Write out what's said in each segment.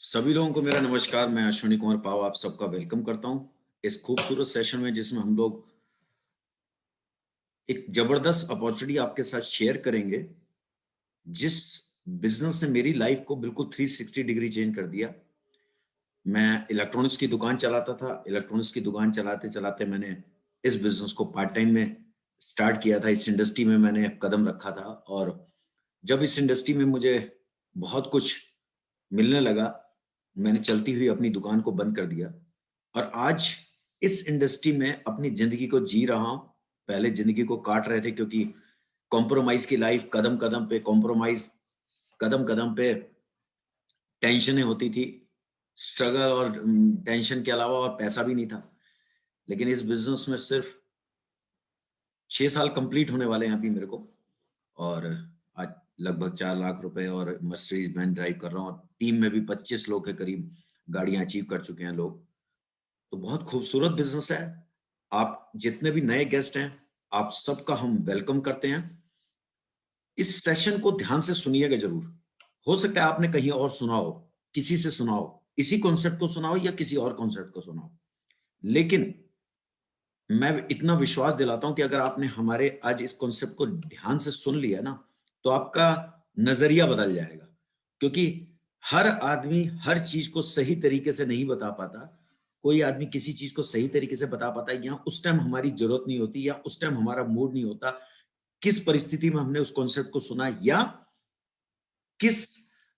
सभी लोगों को मेरा नमस्कार। मैं अश्विनी कुमार पाव आप सबका वेलकम करता हूं इस खूबसूरत सेशन में, जिसमें हम लोग एक जबरदस्त अपॉर्चुनिटी आपके साथ शेयर करेंगे, जिस बिजनेस ने मेरी लाइफ को बिल्कुल 360 डिग्री चेंज कर दिया। मैं इलेक्ट्रॉनिक्स की दुकान चलाता था। इलेक्ट्रॉनिक्स की दुकान चलाते चलाते मैंने इस बिजनेस को पार्ट टाइम में स्टार्ट किया था। इस इंडस्ट्री में मैंने कदम रखा था, और जब इस इंडस्ट्री में मुझे बहुत कुछ मिलने लगा, मैंने चलती हुई अपनी दुकान को बंद कर दिया और आज इस इंडस्ट्री में अपनी जिंदगी को जी रहा हूं। पहले जिंदगी को काट रहे थे, क्योंकि कॉम्प्रोमाइज की लाइफ, कदम कदम पे कॉम्प्रोमाइज, कदम कदम पे टेंशनें होती थी। स्ट्रगल और टेंशन के अलावा और पैसा भी नहीं था। लेकिन इस बिजनेस में सिर्फ 6 साल कंप्लीट होने वाले हैं अभी मेरे को, और आज लगभग 4 लाख रुपए और मर्सिडीज बैंड ड्राइव कर रहा हूँ, और टीम में भी 25 लोग के करीब गाड़ियां अचीव कर चुके हैं लोग। तो बहुत खूबसूरत बिजनेस है। आप जितने भी नए गेस्ट हैं, आप सबका हम वेलकम करते हैं। इस सेशन को ध्यान से सुनिएगा जरूर। हो सकता है आपने कहीं और सुना हो, किसी से सुना हो, इसी कॉन्सेप्ट को सुना हो या किसी और कॉन्सेप्ट को सुना हो, लेकिन मैं इतना विश्वास दिलाता हूं कि अगर आपने हमारे आज इस कॉन्सेप्ट को ध्यान से सुन लिया ना, तो आपका नजरिया बदल जाएगा। क्योंकि हर आदमी हर चीज को सही तरीके से नहीं बता पाता। कोई आदमी किसी चीज को सही तरीके से बता पाता है, या उस टाइम हमारी जरूरत नहीं होती, या उस टाइम हमारा मूड नहीं होता। किस परिस्थिति में हमने उस कॉन्सेप्ट को सुना, या किस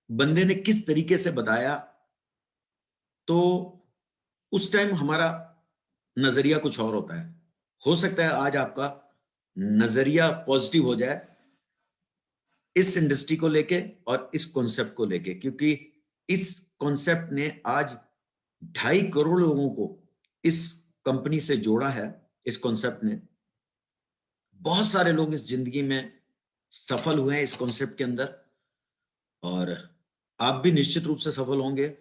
बंदे ने किस तरीके से बताया, तो उस टाइम हमारा नजरिया कुछ और होता है। हो सकता है आज आपका नजरिया पॉजिटिव हो जाए इस इंडस्ट्री को लेके और इस कॉन्सेप्ट को लेके, क्योंकि इस कॉन्सेप्ट ने आज 2.5 करोड़ लोगों को इस कंपनी से जोड़ा है। इस कॉन्सेप्ट ने बहुत सारे लोग इस जिंदगी में सफल हुए हैं इस कॉन्सेप्ट के अंदर, और आप भी निश्चित रूप से सफल होंगे।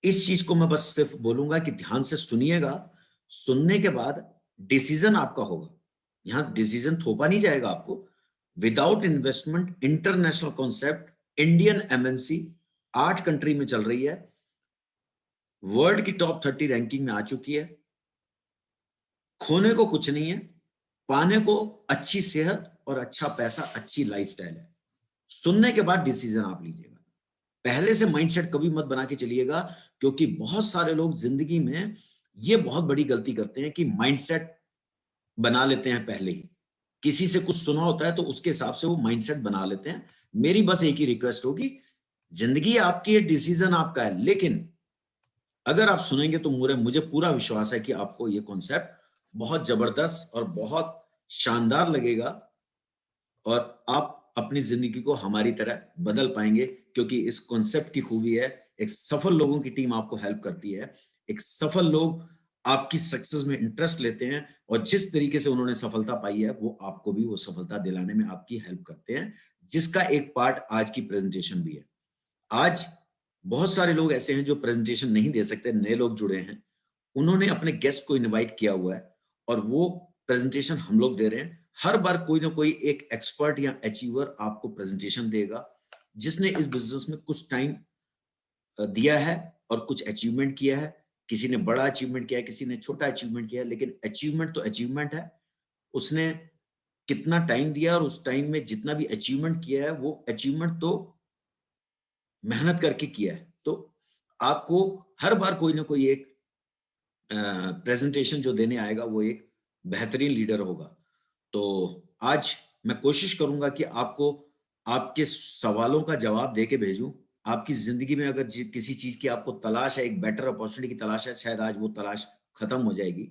इस चीज को मैं बस सिर्फ बोलूंगा कि ध्यान से सुनिएगा। सुनने के बाद डिसीजन आपका होगा। यहां डिसीजन थोपा नहीं जाएगा आपको। Without investment, international concept, Indian MNC, 8 country में चल रही है, वर्ल्ड की टॉप 30 रैंकिंग में आ चुकी है। खोने को कुछ नहीं है, पाने को अच्छी सेहत और अच्छा पैसा, अच्छी लाइफस्टाइल है। सुनने के बाद डिसीजन आप लीजिएगा। पहले से माइंडसेट कभी मत बना के चलिएगा, क्योंकि बहुत सारे लोग जिंदगी में ये बहुत बड़ी गलती करते हैं कि माइंडसेट बना लेते हैं पहले ही। किसी से कुछ सुना होता है तो उसके हिसाब से वो माइंडसेट बना लेते हैं। मेरी बस एक ही रिक्वेस्ट होगी, जिंदगी आपकी है, डिसीजन आपका है, लेकिन अगर आप सुनेंगे तो मुझे मुझे पूरा विश्वास है कि आपको ये कॉन्सेप्ट बहुत जबरदस्त और बहुत शानदार लगेगा, और आप अपनी जिंदगी को हमारी तरह बदल पाएंगे। क्योंकि इस कॉन्सेप्ट की खूबी है, एक सफल लोगों की टीम आपको हेल्प करती है। एक सफल लोग आपकी सक्सेस में इंटरेस्ट लेते हैं, और जिस तरीके से उन्होंने सफलता पाई है, वो आपको भी वो सफलता दिलाने में आपकी हेल्प करते हैं, जिसका एक पार्ट आज की प्रेजेंटेशन भी है। आज बहुत सारे लोग ऐसे हैं जो प्रेजेंटेशन नहीं दे सकते, नए लोग जुड़े हैं, उन्होंने अपने गेस्ट को इनवाइट किया हुआ है, और वो प्रेजेंटेशन हम लोग दे रहे हैं। हर बार कोई ना कोई एक एक्सपर्ट या अचीवर आपको प्रेजेंटेशन देगा, जिसने इस बिजनेस में कुछ टाइम दिया है और कुछ अचीवमेंट किया है। किसी ने बड़ा अचीवमेंट किया है, किसी ने छोटा अचीवमेंट किया है, लेकिन अचीवमेंट तो अचीवमेंट है। उसने कितना टाइम दिया और उस टाइम में जितना भी अचीवमेंट किया है, वो अचीवमेंट तो मेहनत करके किया है। तो आपको हर बार कोई ना कोई एक प्रेजेंटेशन जो देने आएगा, वो एक बेहतरीन लीडर होगा। तो आज मैं कोशिश करूंगा कि आपको आपके सवालों का जवाब देके भेजूं। आपकी जिंदगी में अगर किसी चीज की आपको तलाश है, एक बेटर अपॉर्चुनिटी की तलाश है, शायद आज वो तलाश खत्म हो जाएगी।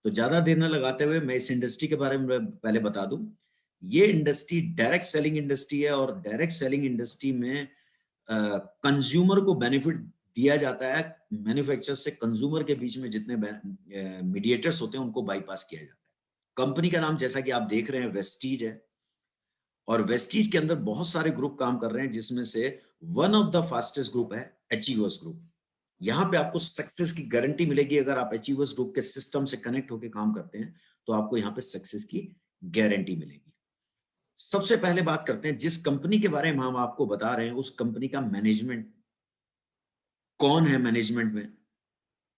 तो ज्यादा देर न लगाते हुए मैं इस इंडस्ट्री के बारे में पहले बता दूं। ये इंडस्ट्री डायरेक्ट सेलिंग इंडस्ट्री है, और डायरेक्ट सेलिंग इंडस्ट्री में कंज्यूमर को बेनिफिट दिया जाता है। मैन्युफैक्चरर से कंज्यूमर के बीच में जितने मीडिएटर्स होते हैं, उनको बाईपास किया जाता है। कंपनी का नाम जैसा कि आप देख रहे हैं वेस्टीज है, और वेस्टीज के अंदर बहुत सारे ग्रुप काम कर रहे हैं, जिसमें से one of the fastest group है अचीवर्स ग्रुप। यहाँ पे आपको सक्सेस की गारंटी मिलेगी। अगर आप अचीवर्स ग्रुप के सिस्टम से कनेक्ट होकर काम करते हैं, तो आपको यहाँ पे सक्सेस की गारंटी मिलेगी। सबसे पहले बात करते हैं जिस कंपनी के बारे में हम आपको बता रहे हैं, उस कंपनी का मैनेजमेंट कौन है मैनेजमेंट में।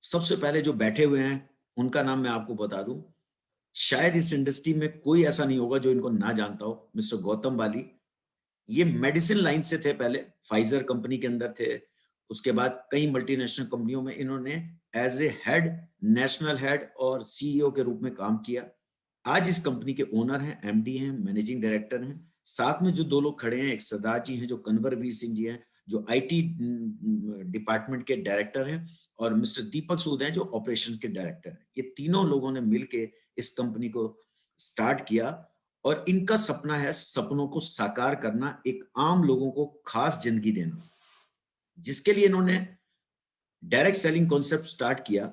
सबसे पहले जो बैठे हुए हैं उनका नाम मैं आपको बता दूं, शायद इस इंडस्ट्री में कोई ऐसा नहीं होगा जो इनको ना जानता हो, मिस्टर गौतम बाली। ये मेडिसिन लाइन से थे पहले, फाइजर कंपनी के अंदर थे। उसके बाद कई मल्टीनेशनल कंपनियों में इन्होंने as a head, national head और सीईओ के रूप में काम किया। आज इस कंपनी के ओनर हैं, एमडी हैं, मैनेजिंग डायरेक्टर हैं। साथ में जो दो लोग खड़े हैं, एक सरदार जी हैं जो कन्वरवीर सिंह जी हैं जो आईटी डिपार्टमेंट के डायरेक्टर हैं, और मिस्टर दीपक सूद हैं जो ऑपरेशन के डायरेक्टर हैं। ये तीनों लोगों ने मिलके इस कंपनी को स्टार्ट किया और इनका सपना है सपनों को साकार करना, एक आम लोगों को खास जिंदगी देना, जिसके लिए इन्होंने डायरेक्ट सेलिंग कॉन्सेप्ट स्टार्ट किया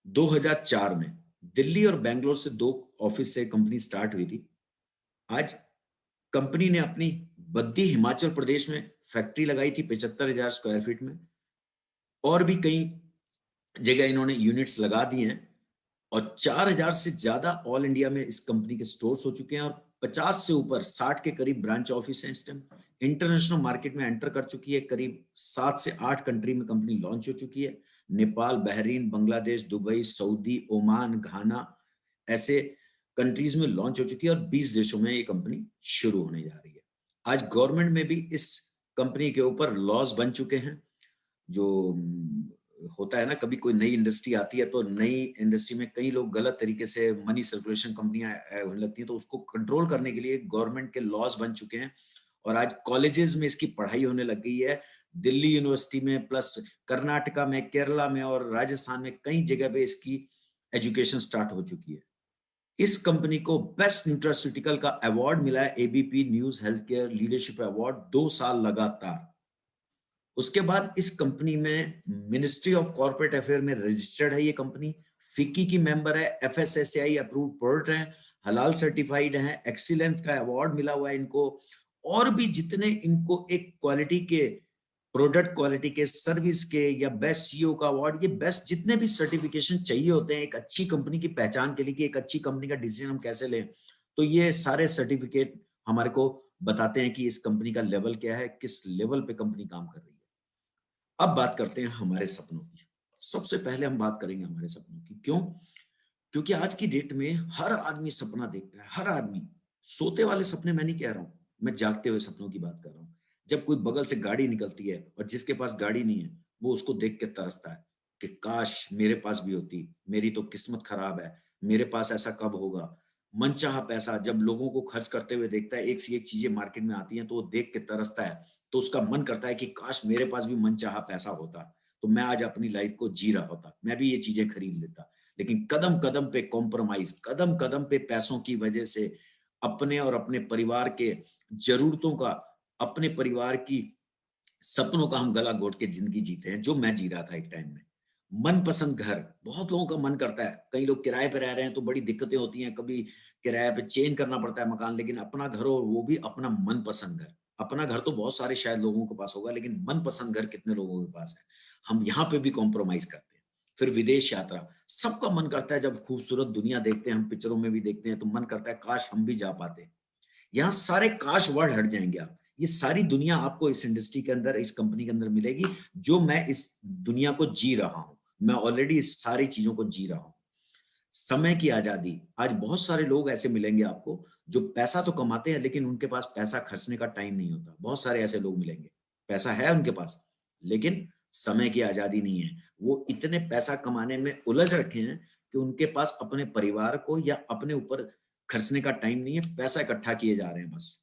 2004 में। दिल्ली और बेंगलोर से दो ऑफिस से कंपनी स्टार्ट हुई थी। आज कंपनी ने अपनी बद्दी हिमाचल प्रदेश में फैक्ट्री लगाई थी 75,000 स्क्वायर फीट में, और भी कई जगह इन्होंने यूनिट्स लगा दिए हैं, और 4,000 से ज्यादा ऑल इंडिया में इस कंपनी के स्टोर्स हो चुके हैं, और 50 से ऊपर 60 के करीब ब्रांच ऑफिस हैं इस टाइम। इंटरनेशनल मार्केट में एंटर कर चुकी है, करीब 7 से 8 कंट्री में कंपनी लॉन्च हो चुकी है। Nepal, Bahrain, Bangladesh, Dubai, Saudi, Oman, Ghana, ऐसे कंट्रीज में लॉन्च हो चुकी है, और 20 देशों में ये कंपनी शुरू होने जा रही है। आज गवर्नमेंट में भी इस कंपनी के ऊपर लॉज बन चुके हैं। जो होता है ना, कभी कोई नई इंडस्ट्री आती है तो नई इंडस्ट्री में कई लोग गलत तरीके से मनी सर्कुलेशन कंपनियां होने लगती हैं, तो उसको कंट्रोल करने के लिए गवर्नमेंट के लॉज बन चुके हैं, और आज कॉलेजेस में इसकी पढ़ाई होने लग गई है। दिल्ली यूनिवर्सिटी में, प्लस कर्नाटका में, केरला में और राजस्थान में कई जगह पे इसकी एजुकेशन स्टार्ट हो चुकी है। इस कंपनी को बेस्ट न्यूट्रास्यूटिकल का अवार्ड मिला है, ABP news health care leadership award, 2 साल लगातार। उसके बाद इस कंपनी में मिनिस्ट्री ऑफ कॉर्पोरेट अफेयर में रजिस्टर्ड है ये कंपनी, फिक्की की मेंबर है, एफएसएसएआई अप्रूव्ड प्रोडक्ट है, हलाल सर्टिफाइड है, एक्सीलेंस का अवार्ड मिला हुआ है इनको, और भी जितने इनको एक क्वालिटी के, प्रोडक्ट क्वालिटी के, सर्विस के, या बेस्ट सीईओ का अवार्ड, ये बेस्ट जितने भी सर्टिफिकेशन चाहिए होते हैं एक अच्छी कंपनी की पहचान के लिए कि एक अच्छी कंपनी का डिसीजन हम कैसे लें, तो ये सारे सर्टिफिकेट हमारे को बताते हैं कि इस कंपनी का लेवल क्या है, किस लेवल पे कंपनी काम कर रही है। अब बात करते हैं हमारे सपनों की। सबसे पहले हम बात करेंगे हमारे सपनों की। क्यों? क्योंकि आज की डेट में हर आदमी सपना देखता है, हर आदमी। सोते वाले सपने मैं नहीं कह रहा हूं, मैं जागते हुए सपनों की बात कर रहा हूं। जब कोई बगल से गाड़ी निकलती है और जिसके पास गाड़ी नहीं है, वो उसको देख के तरसता है कि काश मेरे पास भी होती, मेरी तो किस्मत खराब है, मेरे पास ऐसा कब होगा। मनचाहा पैसा जब लोगों को खर्च करते हुए देखता है, एक से एक चीजें मार्केट में आती हैं तो वो देख के तरसता है, तो उसका मन करता है कि काश मेरे पास भी मनचाहा पैसा होता, तो मैं आज अपनी लाइफ को जी रहा होता, मैं भी ये चीजें खरीद लेता। लेकिन कदम कदम पे कॉम्प्रोमाइज, कदम कदम पे पैसों की वजह से अपने और अपने परिवार के जरूरतों का, अपने परिवार की सपनों का हम गला घोट के जिंदगी जीते हैं, जो मैं जी रहा था एक टाइम में। मनपसंद घर, बहुत लोगों का मन करता है, कई लोग किराए पे रह रहे हैं तो बड़ी दिक्कतें होती हैं, कभी किराए पे चेंज करना पड़ता है मकान, लेकिन अपना घर हो, वो भी अपना मनपसंद घर। अपना घर तो बहुत सारे शायद लोगों के पास होगा, लेकिन मनपसंद घर कितने लोगों के पास है? हम यहाँ पे भी कॉम्प्रोमाइज करते हैं। फिर विदेश यात्रा, सबका मन करता है, जब खूबसूरत दुनिया देखते हैं, हम पिक्चरों में भी देखते हैं, तो मन करता है काश हम भी जा पाते। यहाँ सारे काश वर्ड हट जाएंगे आप, ये सारी दुनिया आपको इस इंडस्ट्री के अंदर, इस कंपनी के अंदर मिलेगी, जो मैं इस दुनिया को जी रहा हूं। मैं ऑलरेडी इस सारी चीजों को जी रहा हूं। समय की आजादी, आज बहुत सारे लोग ऐसे मिलेंगे आपको जो पैसा तो कमाते हैं, लेकिन उनके पास पैसा खर्चने का टाइम नहीं होता। बहुत सारे ऐसे लोग मिलेंगे, पैसा है उनके पास, लेकिन समय की आजादी नहीं है। वो इतने पैसा कमाने में उलझ रखे हैं कि उनके पास अपने परिवार को या अपने ऊपर खर्चने का टाइम नहीं है, पैसा इकट्ठा किए जा रहे हैं बस।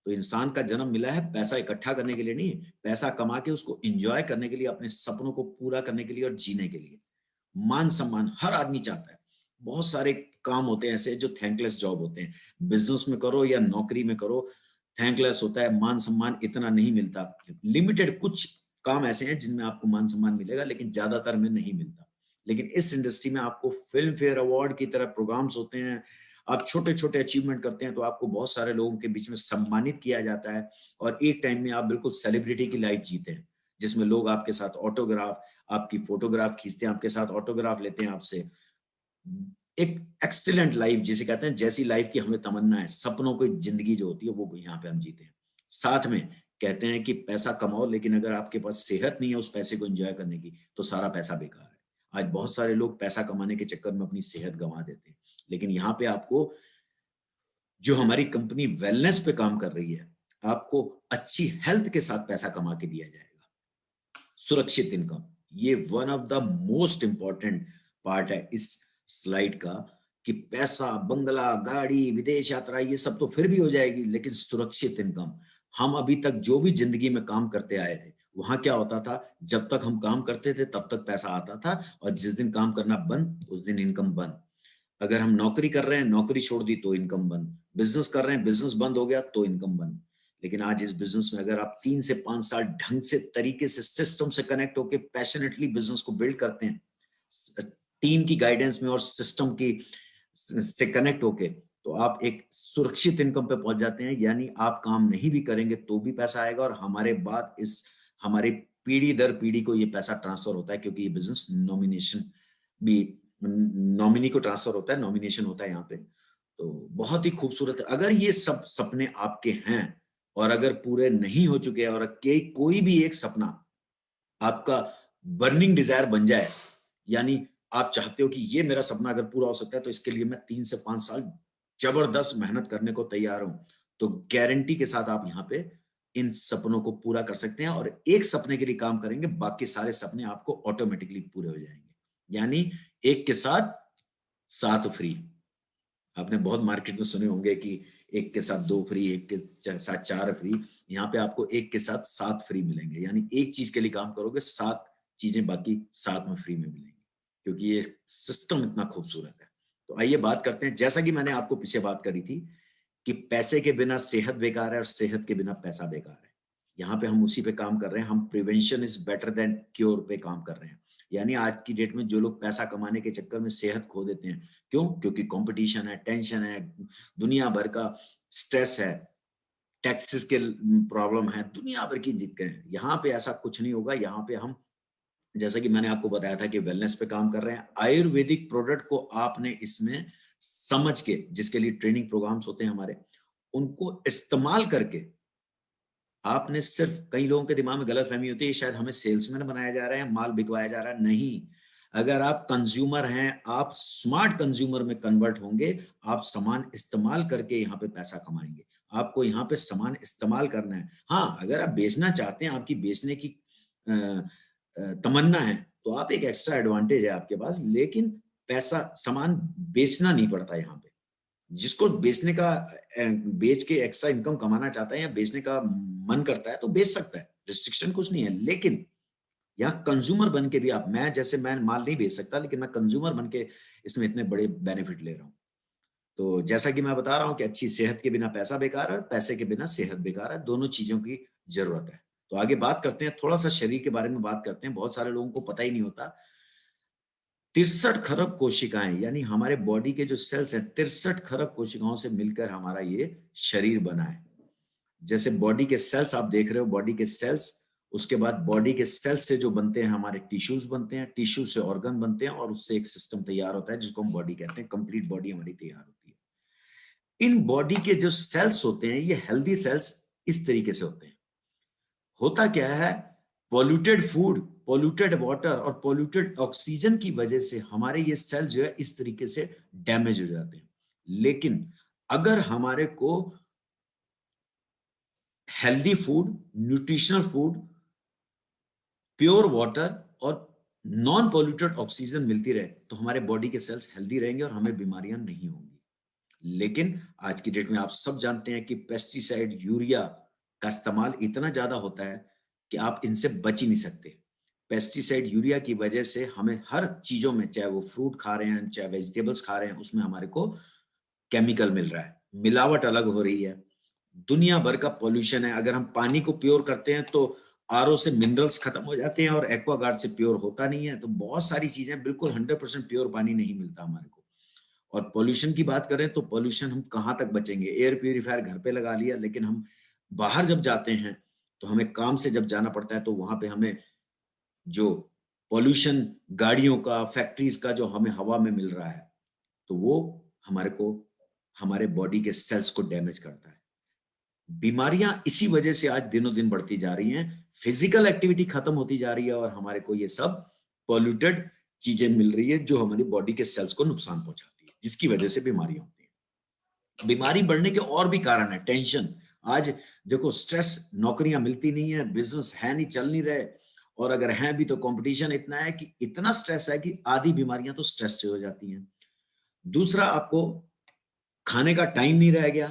तो इंसान का जन्म मिला है पैसा इकट्ठा करने के लिए नहीं, पैसा कमा के उसको एंजॉय करने के लिए, अपने सपनों को पूरा करने के लिए और जीने के लिए। मान सम्मान हर आदमी चाहता है। बहुत सारे काम होते हैं ऐसे जो थैंकलेस जॉब होते हैं, बिजनेस में करो या नौकरी में करो, थैंकलेस होता है, मान सम्मान इतना नहीं मिलता। लिमिटेड कुछ काम ऐसे हैं जिनमें आपको मान सम्मान मिलेगा, लेकिन ज्यादातर में नहीं मिलता। लेकिन इस इंडस्ट्री में आपको फिल्म फेयर अवार्ड की तरह प्रोग्राम्स होते हैं, आप छोटे छोटे अचीवमेंट करते हैं तो आपको बहुत सारे लोगों के बीच में सम्मानित किया जाता है, और एक टाइम में आप बिल्कुल सेलिब्रिटी की लाइफ जीते हैं, जिसमें लोग आपके साथ ऑटोग्राफ, आपकी फोटोग्राफ खींचते हैं, आपके साथ ऑटोग्राफ लेते हैं आपसे। एक एक्सीलेंट लाइफ जिसे कहते हैं, जैसी लाइफ की हमें तमन्ना है, सपनों की जिंदगी जो होती है वो यहाँ पे हम जीते हैं। साथ में कहते हैं कि पैसा कमाओ, लेकिन अगर आपके पास सेहत नहीं है उस पैसे को एंजॉय करने की, तो सारा पैसा बेकार है। आज बहुत सारे लोग पैसा कमाने के चक्कर में अपनी सेहत गंवा देते हैं। लेकिन यहाँ पे आपको, जो हमारी कंपनी वेलनेस पे काम कर रही है, आपको अच्छी हेल्थ के साथ पैसा कमा के दिया जाएगा। सुरक्षित इनकम, ये one of the most important part है इस स्लाइड का, कि पैसा, बंगला, गाड़ी, विदेश यात्रा, ये सब तो फिर भी हो जाएगी, लेकिन सुरक्षित इनकम। हम अभी तक जो भी जिंदगी में काम करते आए थे, वहां क्या होता था, जब तक हम काम करते थे तब तक पैसा आता था, और जिस दिन काम करना बंद, उस दिन इनकम बंद। अगर हम नौकरी कर रहे हैं, नौकरी छोड़ दी तो इनकम बंद, बिजनेस कर रहे हैं, बिजनेस बंद हो गया तो इनकम बंद। लेकिन आज इस बिजनेस में अगर आप 3 से 5 साल ढंग से, तरीके से, सिस्टम से कनेक्ट होके पैशनेटली बिजनेस को बिल्ड करते हैं, टीम की गाइडेंस में और सिस्टम की से कनेक्ट होके, तो आप एक सुरक्षित इनकम पे पहुंच जाते हैं। यानी आप काम नहीं भी करेंगे तो भी पैसा आएगा, और हमारे बाद इस हमारी पीढ़ी दर पीढ़ी को ये पैसा ट्रांसफर होता है, क्योंकि ये बिजनेस नॉमिनेशन भी, नॉमिनी को ट्रांसफर होता है, नॉमिनेशन होता है यहाँ पे। तो बहुत ही खूबसूरत है। अगर ये सब सपने आपके हैं, और अगर पूरे नहीं हो चुके हैं, और कोई भी एक सपना आपका बर्निंग डिजायर बन जाए, यानी आप चाहते हो कि ये मेरा सपना अगर पूरा हो सकता है तो इसके लिए मैं 3 से 5 साल जबरदस्त मेहनत करने को तैयार हूं, तो गारंटी के साथ आप यहाँ पे इन सपनों को पूरा कर सकते हैं। और एक सपने के लिए काम करेंगे, बाकी सारे सपने आपको ऑटोमेटिकली पूरे हो जाएंगे। यानी एक के साथ 7 फ्री। आपने बहुत मार्केट में सुने होंगे कि एक के साथ 2 फ्री, एक के साथ 4 फ्री। यहाँ पे आपको एक के साथ 7 फ्री मिलेंगे, यानी एक चीज के लिए काम करोगे, 7 चीजें बाकी साथ में फ्री में मिलेंगी, क्योंकि ये सिस्टम इतना खूबसूरत है। तो आइए बात करते हैं, जैसा कि मैंने आपको पीछे बात करी थी कि पैसे के बिना सेहत बेकार है और सेहत के बिना पैसा बेकार है। यहाँ पे हम उसी पे काम कर रहे हैं, हम prevention is better than cure पे काम कर रहे हैं। यानी आज की डेट में जो लोग पैसा कमाने के चक्कर में सेहत खो देते हैं, क्यों? क्योंकि कंपटीशन है, टेंशन है, दुनिया भर का स्ट्रेस है, टैक्सेस के प्रॉब्लम है, दुनिया भर की दिक्कतें हैं। यहाँ पे ऐसा कुछ नहीं होगा। यहाँ पे हम, जैसा कि मैंने आपको बताया था कि वेलनेस पे काम कर रहे हैं, आयुर्वेदिक प्रोडक्ट को आपने इसमें समझ के, जिसके लिए ट्रेनिंग प्रोग्राम्स होते हैं हमारे, उनको इस्तेमाल करके आपने सिर्फ, कई लोगों के दिमाग में गलतफहमी होती है शायद हमें सेल्समैन बनाया जा रहा है, माल बिकवाया जा रहा है। नहीं, अगर आप कंज्यूमर हैं, आप स्मार्ट कंज्यूमर में कन्वर्ट होंगे, आप सामान इस्तेमाल करके यहाँ पे पैसा कमाएंगे। आपको यहाँ पे सामान इस्तेमाल करना है। हाँ, अगर आप बेचना चाहते हैं, आपकी बेचने की तमन्ना है, तो आप एक एक्स्ट्रा एडवांटेज है आपके पास, लेकिन पैसा, सामान बेचना नहीं पड़ता यहाँ पे। जिसको बेचने का, बेच के एक्स्ट्रा इनकम कमाना चाहता है या बेचने का मन करता है तो बेच सकता है, रिस्ट्रिक्शन कुछ नहीं है। लेकिन यहाँ कंज्यूमर बन के भी आप, मैं माल नहीं बेच सकता, लेकिन मैं कंज्यूमर बन के इसमें इतने बड़े बेनिफिट ले रहा हूँ। तो जैसा कि मैं बता रहा हूँ कि अच्छी सेहत के बिना पैसा बेकार है, पैसे के बिना सेहत बेकार है, दोनों चीजों की जरूरत है। तो आगे बात करते हैं, थोड़ा सा शरीर के बारे में बात करते हैं। बहुत सारे लोगों को पता ही नहीं होता, 63 खरब कोशिकाएं, यानी हमारे बॉडी के जो सेल्स हैं, 63 खरब कोशिकाओं से मिलकर हमारा ये शरीर बना है। जैसे बॉडी के सेल्स आप देख रहे हो, बॉडी के सेल्स, उसके बाद बॉडी के सेल्स से जो बनते हैं हमारे टिश्यूज बनते हैं, टिश्यू से ऑर्गन बनते हैं, और उससे एक सिस्टम तैयार होता है जिसको हम बॉडी कहते हैं। कंप्लीट बॉडी हमारी तैयार होती है। इन बॉडी के जो सेल्स होते हैं, ये हेल्दी सेल्स इस तरीके से होते हैं। होता क्या है, पॉल्यूटेड फूड, पॉल्यूटेड वाटर और पॉल्यूटेड ऑक्सीजन की वजह से हमारे ये सेल जो है इस तरीके से डैमेज हो जाते हैं। लेकिन अगर हमारे को healthy food, nutritional food, pure water और नॉन पॉल्यूटेड ऑक्सीजन मिलती रहे, तो हमारे बॉडी के सेल्स हेल्दी रहेंगे और हमें बीमारियां नहीं होंगी। लेकिन आज की डेट में आप सब जानते हैं कि पेस्टिसाइड, यूरिया का इस्तेमाल इतना ज्यादा होता है कि आप इनसे बच ही नहीं सकते। पेस्टिसाइड, यूरिया की वजह से हमें हर चीजों में, चाहे वो फ्रूट खा रहे हैं, चाहे वेजिटेबल्स खा रहे हैं, उसमें हमारे को केमिकल मिल रहा है, मिलावट अलग हो रही है, दुनिया भर का पॉल्यूशन है। अगर हम पानी को प्योर करते हैं तो आरओ से मिनरल्स खत्म हो जाते हैं, और एक्वागार्ड से प्योर होता नहीं है। तो बहुत सारी चीजें, बिल्कुल 100% प्योर पानी नहीं मिलता हमारे को। और पॉल्यूशन की बात करें तो पॉल्यूशन हम कहाँ तक बचेंगे? एयर प्यूरिफायर घर पे लगा लिया, लेकिन हम बाहर जब जाते हैं, तो हमें काम से जब जाना पड़ता है, तो वहां पे हमें जो पॉल्यूशन, गाड़ियों का, फैक्ट्रीज का जो हमें हवा में मिल रहा है, तो वो हमारे को, हमारे बॉडी के सेल्स को डैमेज करता है। बीमारियां इसी वजह से आज दिनों दिन बढ़ती जा रही हैं, फिजिकल एक्टिविटी खत्म होती जा रही है और हमारे को ये सब पॉल्यूटेड चीजें मिल रही है जो हमारी बॉडी के सेल्स को नुकसान पहुंचाती है, जिसकी वजह से बीमारियां होती है। बीमारी बढ़ने के और भी कारण है, टेंशन। आज देखो, स्ट्रेस, नौकरियां मिलती नहीं है, बिजनेस है नहीं, चल नहीं रहे, और अगर है भी तो कंपटीशन इतना है कि इतना स्ट्रेस है कि आधी बीमारियां तो स्ट्रेस से हो जाती हैं। दूसरा, आपको खाने का टाइम नहीं रह गया,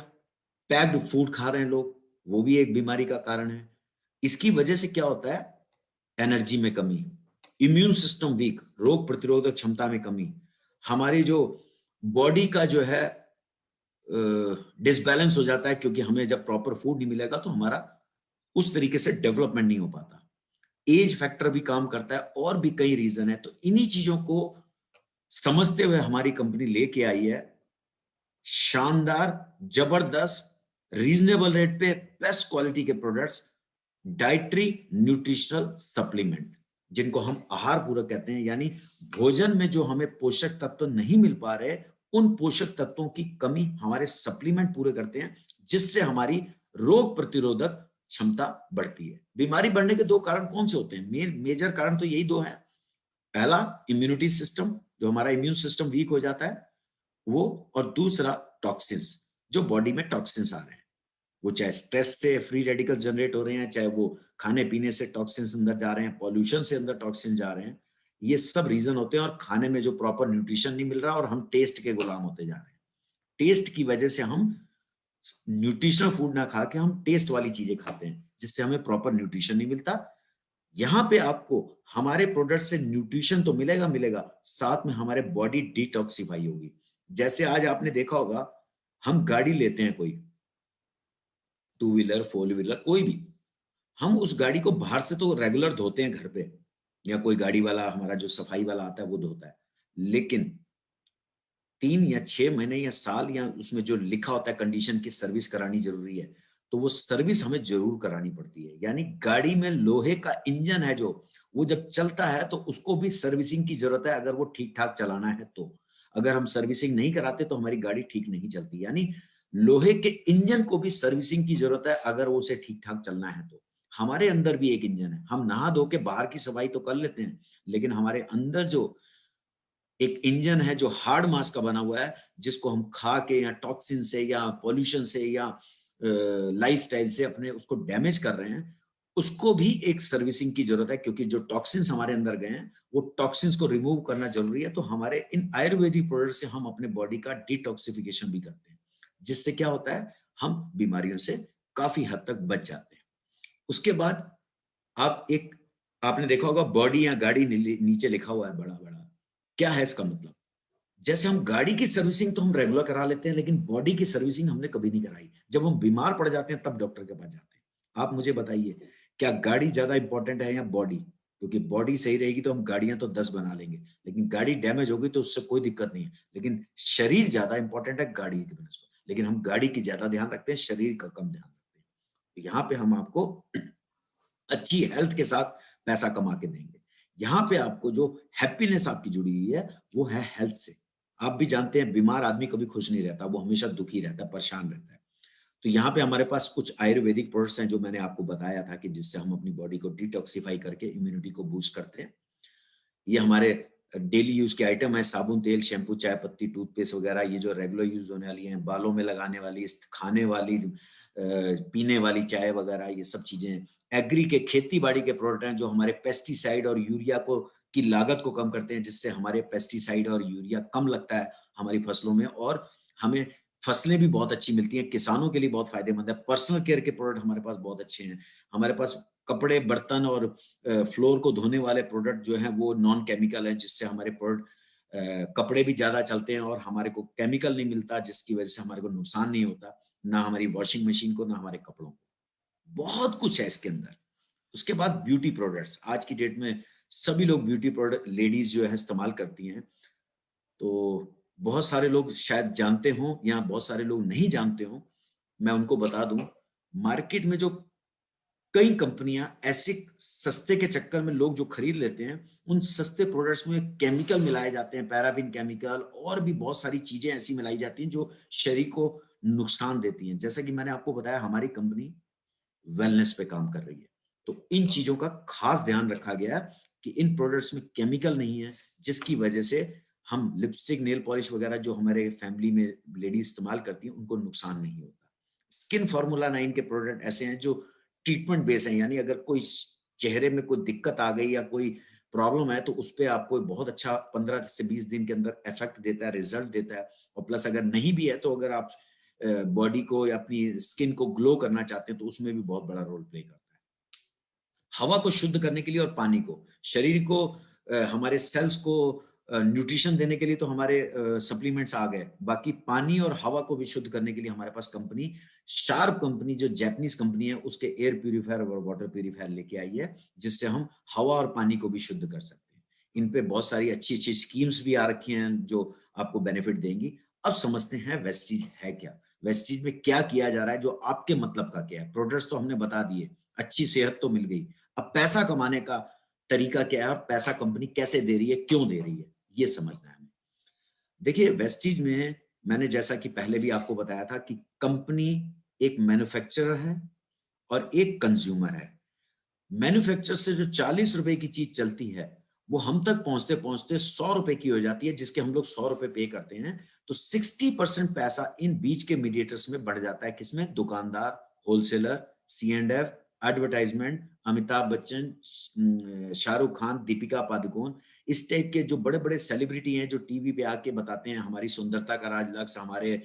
पैक्ड फूड खा रहे हैं लोग, वो भी एक बीमारी का कारण है। इसकी वजह से क्या होता है, एनर्जी में कमी, इम्यून सिस्टम वीक, रोग प्रतिरोधक क्षमता में कमी, हमारी जो बॉडी का जो है डिसबैलेंस हो जाता है, क्योंकि हमें जब प्रॉपर फूड नहीं मिलेगा तो हमारा उस तरीके से डेवलपमेंट नहीं हो पाता। एज फैक्टर भी काम करता है, और भी कई रीजन है। तो इन्हीं चीजों को समझते हुए हमारी कंपनी लेके आई है शानदार, जबरदस्त, रीजनेबल रेट पे बेस्ट क्वालिटी के प्रोडक्ट्स, डाइटरी न्यूट्रिशनल सप्लीमेंट, जिनको हम आहार पूरक कहते हैं। यानी भोजन में जो हमें पोषक तत्व नहीं मिल पा रहे, उन पोषक तत्वों की कमी हमारे सप्लीमेंट पूरे करते हैं, जिससे हमारी रोग प्रतिरोधक क्षमता बढ़ती है। बीमारी बढ़ने के दो कारण कौन से होते हैं? मेजर कारण तो यही दो है। पहला, इम्यूनिटी सिस्टम, जो हमारा इम्यून सिस्टम वीक हो जाता है वो, और दूसरा टॉक्सिन्स, जो बॉडी में टॉक्सिन्स आ रहे हैं, वो चाहे स्ट्रेस से फ्री रेडिकल जनरेट हो रहे हैं, चाहे वो खाने पीने से टॉक्सिन्स अंदर जा रहे हैं, पॉल्यूशन से अंदर टॉक्सिन जा रहे हैं। ये सब रीजन होते हैं, और खाने में जो प्रॉपर न्यूट्रिशन नहीं मिल रहा, और हम टेस्ट के गुलाम होते जा रहे हैं। टेस्ट की वजह से हम न्यूट्रिशनल फूड ना खा के हम टेस्ट वाली चीजें खाते हैं, जिससे हमें प्रॉपर न्यूट्रिशन नहीं मिलता। यहाँ पे आपको हमारे प्रोडक्ट से न्यूट्रिशन तो मिलेगा मिलेगा, साथ में हमारे बॉडी डिटॉक्सिफाई होगी। जैसे आज आपने देखा होगा, हम गाड़ी लेते हैं, कोई टू व्हीलर, फोर व्हीलर, कोई भी, हम उस गाड़ी को बाहर से तो रेगुलर धोते हैं घर पे, या कोई गाड़ी वाला हमारा जो सफाई वाला आता है वो धोता है, लेकिन 3 या 6 महीने या साल, या उसमें जो लिखा होता है कंडीशन की सर्विस करानी जरूरी है, तो वो सर्विस हमें जरूर करानी पड़ती है। यानी गाड़ी में लोहे का इंजन है जो, वो जब चलता है तो उसको भी सर्विसिंग की जरूरत है, अगर वो ठीक ठाक चलाना है तो। अगर हम सर्विसिंग नहीं कराते तो हमारी गाड़ी ठीक नहीं चलती। यानी लोहे के इंजन को भी सर्विसिंग की जरूरत है, अगर वो उसे ठीक ठाक चलना है तो। हमारे अंदर भी एक इंजन है, हम नहा धो के बाहर की सफाई तो कर लेते हैं, लेकिन हमारे अंदर जो एक इंजन है जो हार्ड मास का बना हुआ है, जिसको हम खा के या टॉक्सिन से या पॉल्यूशन से या लाइफस्टाइल से अपने उसको डैमेज कर रहे हैं, उसको भी एक सर्विसिंग की जरूरत है, क्योंकि जो टॉक्सिन्स हमारे अंदर गए हैं वो टॉक्सिन्स को रिमूव करना जरूरी है। तो हमारे इन आयुर्वेदिक प्रोडक्ट से हम अपने बॉडी का डिटॉक्सिफिकेशन भी करते हैं, जिससे क्या होता है, हम बीमारियों से काफी हद तक बच जाते हैं। उसके बाद आप एक, आपने देखा होगा बॉडी या गाड़ी नीचे लिखा हुआ है बड़ा बड़ा, क्या है इसका मतलब? जैसे हम गाड़ी की सर्विसिंग तो हम रेगुलर करा लेते हैं, लेकिन बॉडी की सर्विसिंग हमने कभी नहीं कराई। जब हम बीमार पड़ जाते हैं तब डॉक्टर के पास जाते हैं। आप मुझे बताइए, क्या गाड़ी ज्यादा इंपॉर्टेंट है या बॉडी? क्योंकि बॉडी सही रहेगी तो हम गाड़ियां तो 10 बना लेंगे, लेकिन गाड़ी डैमेज होगी तो उससे कोई दिक्कत नहीं है, लेकिन शरीर ज्यादा इंपॉर्टेंट है गाड़ी की बनस्पत। लेकिन हम गाड़ी की ज्यादा ध्यान रखते हैं, शरीर का कम ध्यान रखते हैं। तो यहाँ पे हम आपको अच्छी हेल्थ के साथ पैसा कमा के देंगे। यहाँ पे आपको जो हैप्पीनेस आपकी जुड़ी हुई है वो है हेल्थ से। आप भी जानते हैं, बीमार आदमी कभी खुश नहीं रहता, वो हमेशा दुखी रहता है, परेशान रहता है। तो यहाँ पे हमारे पास कुछ आयुर्वेदिक प्रोडक्ट्स हैं जो मैंने आपको बताया था, कि जिससे हम अपनी बॉडी को डिटॉक्सिफाई करके इम्यूनिटी को बूस्ट करते हैं। ये हमारे डेली यूज के आइटम है, साबुन, तेल, शैम्पू, चाय पत्ती, टूथपेस्ट वगैरह, ये जो रेगुलर यूज होने वाली हैं, बालों में लगाने वाली, खाने वाली, पीने वाली चाय वगैरह, ये सब चीजें। एग्री के, खेती बाड़ी के प्रोडक्ट हैं जो हमारे पेस्टिसाइड और यूरिया को की लागत को कम करते हैं, जिससे हमारे पेस्टिसाइड और यूरिया कम लगता है हमारी फसलों में, और हमें फसलें भी बहुत अच्छी मिलती हैं, किसानों के लिए बहुत फायदेमंद है। पर्सनल केयर के प्रोडक्ट हमारे पास बहुत अच्छे हैं। हमारे पास कपड़े, बर्तन और फ्लोर को धोने वाले प्रोडक्ट जो हैं वो नॉन केमिकल हैं, जिससे हमारे प्रोडक्ट कपड़े भी ज्यादा चलते हैं, और हमारे को केमिकल नहीं मिलता, जिसकी वजह से हमारे को नुकसान नहीं होता, ना हमारी वॉशिंग मशीन को, ना हमारे कपड़ों को। बहुत कुछ है इसके अंदर। उसके बाद ब्यूटी प्रोडक्ट्स, आज की डेट में सभी लोग ब्यूटी प्रोडक्ट, लेडीज जो है इस्तेमाल करती हैं। तो बहुत सारे लोग शायद जानते हों, या बहुत सारे लोग नहीं जानते हों, मैं उनको बता दूं। मार्केट में जो कई कंपनियां ऐसे सस्ते के चक्कर में लोग जो खरीद लेते हैं, उन सस्ते प्रोडक्ट्स में केमिकल मिलाए जाते हैं, पैराफिन केमिकल, और भी बहुत सारी चीजें ऐसी मिलाई जाती हैं जो शरीर को नुकसान देती हैं। जैसा कि मैंने आपको बताया, हमारी कंपनी वेलनेस पे काम कर रही है। तो इन चीज़ों का खास ध्यान रखा गया है कि इन प्रोडक्ट्स में केमिकल नहीं है, जिसकी वजह से हम लिपस्टिक, नेल पॉलिश वगैरह जो हमारे फैमिली में लेडीज़ इस्तेमाल करती हैं, उनको नुकसान नहीं होता। स्किन फार्मूला 9 के प्रोडक्ट ऐसे हैं जो ट्रीटमेंट बेस हैं, यानी अगर कोई चेहरे में कोई दिक्कत आ गई या कोई प्रॉब्लम है, तो उसपे आपको बहुत अच्छा 15 से 20 दिन के अंदर इफेक्ट देता है, रिजल्ट देता है। और प्लस अगर नहीं भी है, तो अगर आप बॉडी को या अपनी स्किन को ग्लो करना चाहते हैं, तो उसमें भी बहुत बड़ा रोल प्ले करता है। हवा को शुद्ध करने के लिए और पानी को, शरीर को हमारे सेल्स को न्यूट्रिशन देने के लिए तो हमारे सप्लीमेंट्स आ गए। बाकी पानी और हवा को भी शुद्ध करने के लिए हमारे पास कंपनी, शार्प कंपनी जो जापानीज़ कंपनी है, उसके एयर प्यूरीफायर और वाटर प्यूरीफायर लेके आई है, जिससे हम हवा और पानी को भी शुद्ध कर सकते हैं। इन पे बहुत सारी अच्छी-अच्छी स्कीम्स भी आ रखी हैं, जो आपको बेनिफिट देंगी। अब समझते हैं वेस्टीज है क्या? वेस्टीज में क्या किया जा रहा है, जो आपके मतलब का क्या है? प्रोडक्ट्स तो हमने बता दिए, अच्छी सेहत तो मिल गई। अब पैसा कमाने का तरीका क्या है और पैसा कंपनी कैसे दे रही है, क्यों दे रही है, ये समझना है हमें। देखिए, वेस्टीज में मैंने जैसा कि पहले भी आपको बताया था कि कंपनी एक मैन्युफैक्चरर है और एक कंज्यूमर है। मैन्युफैक्चरर से जो ₹40 की चीज़ चलती है, वो हम तक पहुँचते-पहुँचते ₹100 की हो जाती है, जिसके हम लोग ₹100 पे करते हैं। तो 60% पैसा इन बीच के मीडिएटर्स में बढ़ जाता है, किसमें? दुकानदार, wholesaler, C and F, advertisement, Amitabh Bachchan, Shahrukh Khan, Deepika Padukone, इस टाइप के जो बड़े-बड़े सेलिब्रिटी हैं, जो टीवी पे आके बताते हैं, हमारी सुंदरता का राज लक्स, हमारे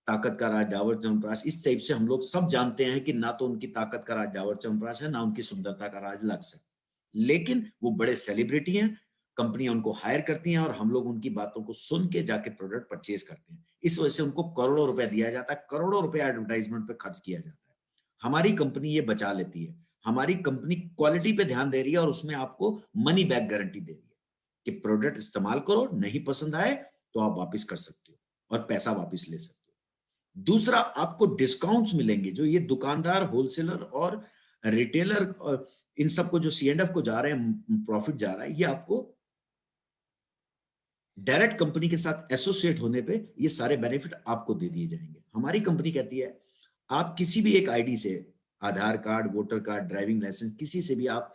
ताकत का राज डाबर च्यवनप्राश, इस टाइप से हम लोग सब जानते हैं कि ना तो उनकी ताकत का राज डाबर च्यवनप्राश है, ना उनकी सुंदरता का राज लक्स है। लेकिन वो बड़े सेलिब्रिटी हैं, कंपनियाँ उनको हायर करती हैं और हम लोग उनकी बातों को सुन के जाके प्रोडक्ट परचेज़ करते हैं। इस वजह से उनको करोड़ों रुपए दिया जाता है, करोड़ों रुपए एडवर्टाइज़मेंट पे खर्च किया जाता है। हमारी कंपनी ये बचा लेती है। हमारी कंपनी क्वालिटी पे ध्यान दे रही है और उसमें आपको मनी बैक गारंटी दे रही है कि प्रोडक्ट इस्तेमाल करो, नहीं पसंद आए तो आप वापस कर सकते हो और पैसा वापस ले सकते हो। दूसरा, आपको डिस्काउंट्स मिलेंगे, जो ये दुकानदार, होलसेलर और रिटेलर और इन सबको जो सी-एंड-एफ को जा रहे हैं, प्रॉफिट जा रहा है, ये आपको डायरेक्ट कंपनी के साथ एसोसिएट होने पे ये सारे बेनिफिट आपको दे दिए जाएँगे। हमारी कंपनी कहती है, आप किसी भी एक आईडी से, Aadhaar card, voter card, driving licence, किसी से भी आप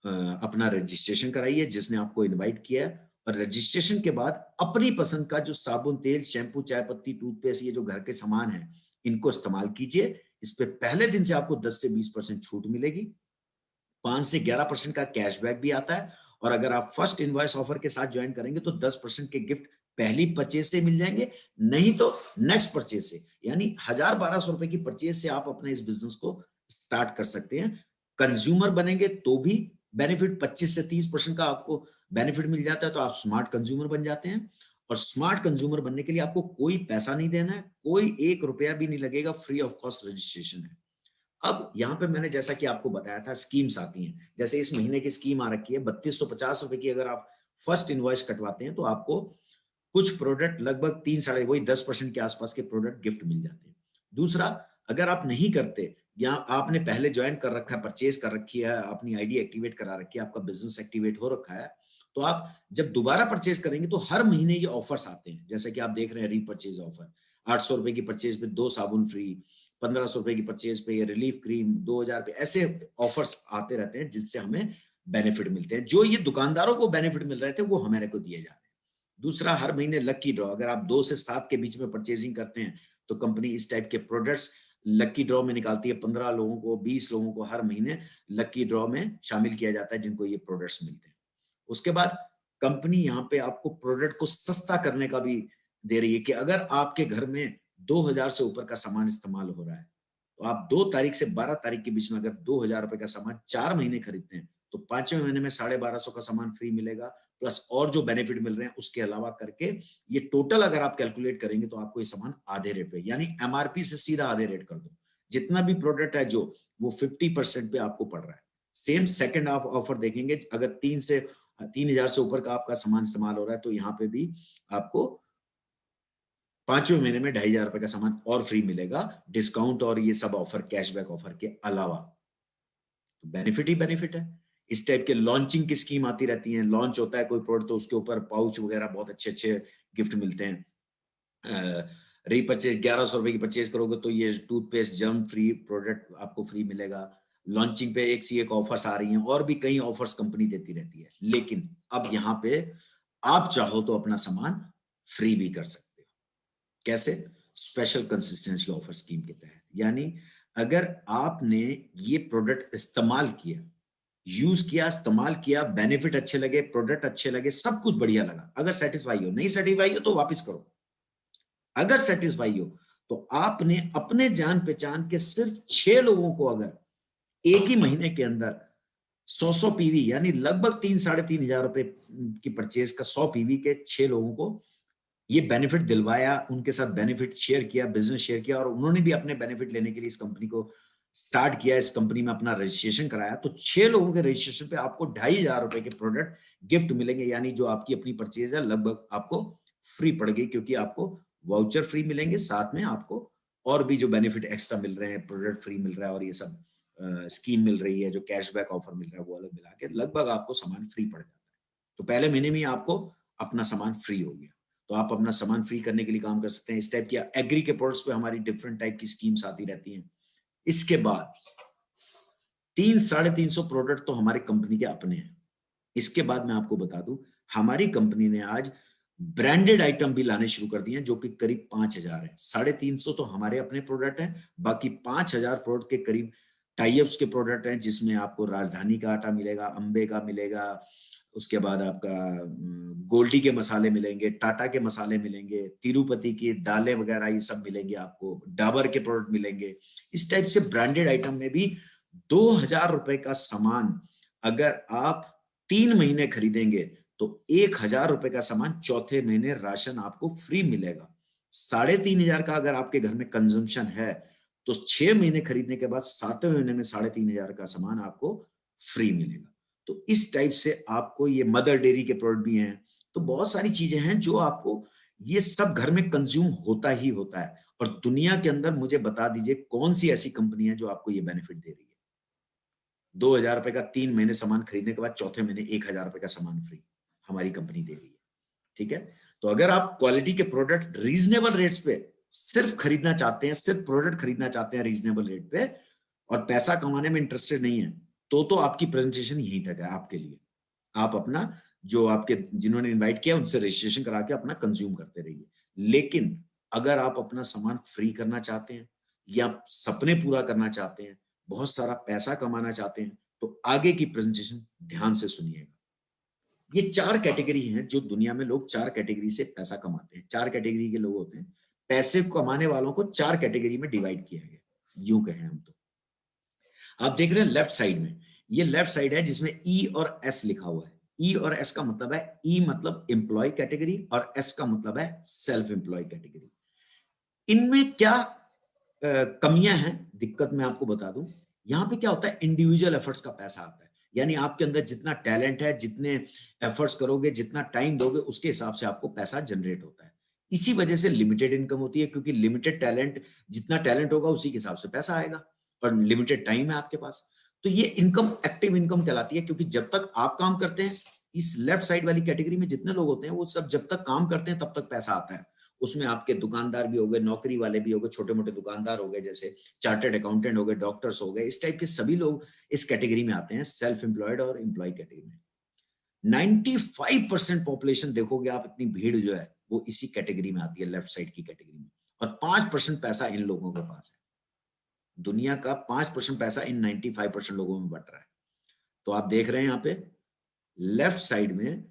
अ, अपना रजिस्ट्रेशन कराइए जिसने आपको इनवाइट किया है, और रजिस्ट्रेशन के बाद अपनी पसंद का जो साबुन, तेल, शैम्पू, चाय पत्ती, टूथपेस्ट, ये जो घर के सामान हैं, इनको इस्तेमाल कीजिए। इस पे पहले दिन से आपको 10 से 20% छूट मिलेगी। 5 से 11% का कैशबैक भी आता है, और अगर आप फर्स्ट इनवॉइस ऑफर के साथ जॉइन करेंगे तो 10% के गिफ्ट पहली परचेज से मिल जाएँगे, नहीं तो नेक्स्ट परचेज से। यानी 1000-1200 की परचेज से आप अपने इस बिज़नेस को स्टार्ट कर सकते हैं। कंज्यूमर बनेंगे तो भी बेनिफिट 25 से 30% का आपको बेनिफिट मिल जाता है, तो आप स्मार्ट कंज्यूमर बन जाते हैं। और स्मार्ट कंज्यूमर बनने के लिए आपको कोई पैसा नहीं देना है, कोई ₹1 भी नहीं लगेगा, फ्री ऑफ कॉस्ट रजिस्ट्रेशन है। अब यहाँ पे मैंने जैसा कि आपको बताया था, स्कीम्स आती हैं। जैसे इस महीने की स्कीम आ रखी है, ₹3250 की अगर आप फर्स्ट इनवॉइस कटवाते हैं, तो आपको कुछ प्रोडक्ट लगभग 3 साढ़े वही 10% के आसपास के प्रोडक्ट गिफ्ट मिल जाते हैं। दूसरा, अगर आप नहीं करते या आपने पहले जॉइन कर रखा है, परचेज़ कर रखी है, अपनी आईडी एक्टिवेट करा रखी है, आपका बिज़नेस एक्टिवेट हो रखा है, तो आप जब दोबारा परचेज़ करेंगे तो हर महीने ये ऑफर्स आते हैं। जैसे कि आप देख रहे हैं रीपरचेज़ ऑफर, ₹800 की परचेज़ पे 2 साबुन फ्री, ₹1500 की परचेज़ पे ये रिलीफ क्रीम, 2000 पे, ऐसे ऑफर्स आते रहते हैं जिससे हमें बेनिफिट मिलते हैं। जो ये दुकानदारों को बेनिफिट मिल रहे थे, वो हमारे को दिए जा रहे हैं। दूसरा, हर महीने लकी ड्रॉ, अगर आप 2 से 7 के बीच में परचेजिंग करते हैं, तो कंपनी इस टाइप के प्रोडक्ट्स लकी ड्रॉ में निकालती है। 15 लोगों को, 20 लोगों को हर महीने लकी ड्रॉ में शामिल किया जाता है, जिनको ये प्रोडक्ट्स मिलते हैं। उसके बाद कंपनी यहाँ पे आपको प्रोडक्ट को सस्ता करने का भी दे रही है कि अगर आपके घर में 2000 से ऊपर का सामान इस्तेमाल हो रहा है, तो आप 2 तारीख से 12 तारीख के बीच में अगर ₹2000 का सामान 4 महीने खरीदते हैं, तो 5वें महीने में 1250 का सामान फ्री मिलेगा, प्लस और जो बेनिफिट मिल रहे हैं उसके अलावा करके ये टोटल अगर आप कैलकुलेट करेंगे तो आपको ये सामान आधे रेट पे, यानी एमआरपी से सीधा आधे रेट कर दो। जितना भी प्रोडक्ट है जो, वो 50% पे आपको पड़ रहा है। सेम सेकंड आप ऑफर देखेंगे, अगर 3000 से ऊपर का आपका सामान इस्तेमाल हो रहा है, तो यहाँ पे भी आपको 5वें महीने में ₹2500 का सामान और फ्री मिलेगा, डिस्काउंट और ये सब ऑफर, कैशबैक ऑफर के अलावा। तो बेनिफिट ही बेनिफिट है। इस टाइप के लॉन्चिंग की स्कीम आती रहती है, लॉन्च होता है कोई प्रोडक्ट तो उसके ऊपर पाउच वगैरह बहुत अच्छे-अच्छे गिफ्ट मिलते हैं। रीपरचेज 1100 रुपए की परचेज करोगे तो ये टूथपेस्ट जर्म फ्री प्रोडक्ट आपको फ्री मिलेगा। लॉन्चिंग पे एक सी एक ऑफर्स आ रही हैं और भी कई ऑफर्स कंपनी देती रहती है। लेकिन अब यहाँ पे आप चाहो तो अपना सामान फ्री भी कर सकते हो। कैसे? स्पेशल कंसिस्टेंसी ऑफर स्कीम के तहत। यानी अगर आपने ये प्रोडक्ट इस्तेमाल किया, यूज किया, इस्तेमाल किया, बेनिफिट अच्छे लगे, प्रोडक्ट अच्छे लगे, सब कुछ बढ़िया लगा, अगर सेटिस्फाई हो, नहीं सेटिस्फाई हो तो वापस करो। अगर सेटिस्फाई हो तो आपने अपने जान पहचान के सिर्फ 6 लोगों को अगर एक ही महीने के अंदर 100 पीवी यानी लगभग 3-3,500 रुपए की परचेज का 100 पीवी के 6 लोगों को ये बेनिफिट दिलवाया, उनके साथ बेनिफिट शेयर किया, बिजनेस शेयर किया और उन्होंने भी अपने बेनिफिट लेने के लिए इस कंपनी को स्टार्ट किया, इस कंपनी में अपना रजिस्ट्रेशन कराया, तो 6 लोगों के रजिस्ट्रेशन पे आपको 2,500 रुपए के प्रोडक्ट गिफ्ट मिलेंगे। यानी जो आपकी अपनी परचेज है लगभग आपको फ्री पड़ गई, क्योंकि आपको वाउचर फ्री मिलेंगे, साथ में आपको और भी जो बेनिफिट एक्स्ट्रा मिल रहे हैं, प्रोडक्ट फ्री मिल रहा है और ये सब स्कीम मिल रही है, जो कैशबैक ऑफर मिल रहा है, वो अलग मिला के लगभग आपको सामान फ्री पड़ जाता है। तो पहले महीने में ही आपको अपना सामान फ्री हो गया। तो आप अपना सामान फ्री करने के लिए काम कर सकते हैं। इस टाइप की एग्री के प्रोडक्ट्स पे हमारी डिफरेंट टाइप की स्कीम्स आती रहती हैं। इसके बाद 300-350 प्रोडक्ट तो हमारे कंपनी के अपने हैं। इसके बाद मैं आपको बता दूं, हमारी कंपनी ने आज ब्रांडेड आइटम भी लाने शुरू कर दिए हैं, जो कि करीब 5,000 है। 350 तो हमारे अपने प्रोडक्ट हैं, बाकी 5,000 प्रोडक्ट के करीब टाइप्स के प्रोडक्ट हैं, जिसमें आपको राजधानी का आटा मिलेगा, अंबे का मिलेगा, उसके बाद आपका गोल्डी के मसाले मिलेंगे, टाटा के मसाले मिलेंगे, तिरुपति की दालें वगैरह ये सब मिलेंगे आपको, डाबर के प्रोडक्ट मिलेंगे। इस टाइप से ब्रांडेड आइटम में भी 2,000 रुपए का सामान अगर आप 3 महीने खरीदेंगे तो 1,000 रुपए का सामान चौथे महीने राशन आपको फ्री मिलेगा। 3,500 का अगर आपके घर में कंजम्पशन है तो 6 महीने खरीदने के बाद 7वें महीने में 3,500 का सामान आपको फ्री मिलेगा। तो इस टाइप से आपको ये मदर डेयरी के प्रोडक्ट भी हैं। तो बहुत सारी चीजें हैं जो आपको ये सब घर में कंज्यूम होता ही होता है। और दुनिया के अंदर मुझे बता दीजिए कौन सी ऐसी कंपनी है जो आपको ये बेनिफिट दे रही है। 2,000 रुपए का 3 महीने सामान खरीदने के बाद चौथे महीने 1,000 रुपए का सामान फ्री हमारी कंपनी दे रही है। ठीक है? तो अगर आप क्वालिटी के प्रोडक्ट रीजनेबल रेट्स पे सिर्फ खरीदना चाहते हैं, सिर्फ प्रोडक्ट खरीदना चाहते हैं रीजनेबल रेट पे और पैसा कमाने में इंटरेस्टेड नहीं है, तो आपकी प्रेजेंटेशन यहीं तक है आपके लिए। आप अपना जो आपके जिन्होंने इनवाइट किया उनसे रजिस्ट्रेशन करा के अपना कंज्यूम करते रहिए। लेकिन अगर आप अपना सामान फ्री करना चाहते हैं या सपने पूरा करना चाहते हैं, बहुत सारा पैसा कमाना चाहते हैं, तो आगे की प्रेजेंटेशन ध्यान से सुनिएगा। ये 4 कैटेगरी हैं जो दुनिया में लोग 4 कैटेगरी से पैसा कमाते हैं। 4 कैटेगरी के लोग होते हैं। पैसे कमाने वालों को 4 कैटेगरी में डिवाइड किया गया, यूं कहें हम तो। आप देख रहे हैं लेफ्ट साइड में, ये लेफ्ट साइड है जिसमें ई और एस लिखा हुआ है। ई और एस का मतलब है, ई मतलब एम्प्लॉय कैटेगरी और एस का मतलब है सेल्फ एम्प्लॉय कैटेगरी। इनमें क्या कमियां हैं, दिक्कत मैं आपको बता दूं। यहाँ पे क्या होता है, इंडिविजुअल एफर्ट्स का पैसा आता है। यानी आपके अंदर जितना टैलेंट है, जितने एफर्ट्स करोगे, जितना टाइम दोगे, उसके हिसाब से आपको पैसा जनरेट होता है। इसी वजह से लिमिटेड इनकम होती है, क्योंकि लिमिटेड टैलेंट, जितना टैलेंट होगा उसी के हिसाब से पैसा आएगा और लिमिटेड टाइम है आपके पास। तो ये इनकम एक्टिव इनकम कहलाती है, क्योंकि जब तक आप काम करते हैं, इस लेफ्ट साइड वाली कैटेगरी में जितने लोग होते हैं वो सब जब तक काम करते हैं तब तक पैसा आता है। उसमें आपके दुकानदार भी हो गए, नौकरी वाले भी हो गए, छोटे मोटे दुकानदार हो गए, जैसे चार्टर्ड अकाउंटेंट हो गए, डॉक्टर्स हो गए, इस टाइप के सभी लोग इस कैटेगरी में आते हैं, सेल्फ एम्प्लॉयड और एम्प्लॉय कैटेगरी में। 95% पॉपुलेशन देखोगे आप, इतनी भीड़ जो है वो इसी कैटेगरी में आती है, लेफ्ट साइड की कैटेगरी में। और 5% पैसा इन लोगों के पास है। दुनिया का 5% पैसा इन 95% लोगों में बट रहा है। तो आप देख रहे हैं यहाँ पे लेफ्ट साइड में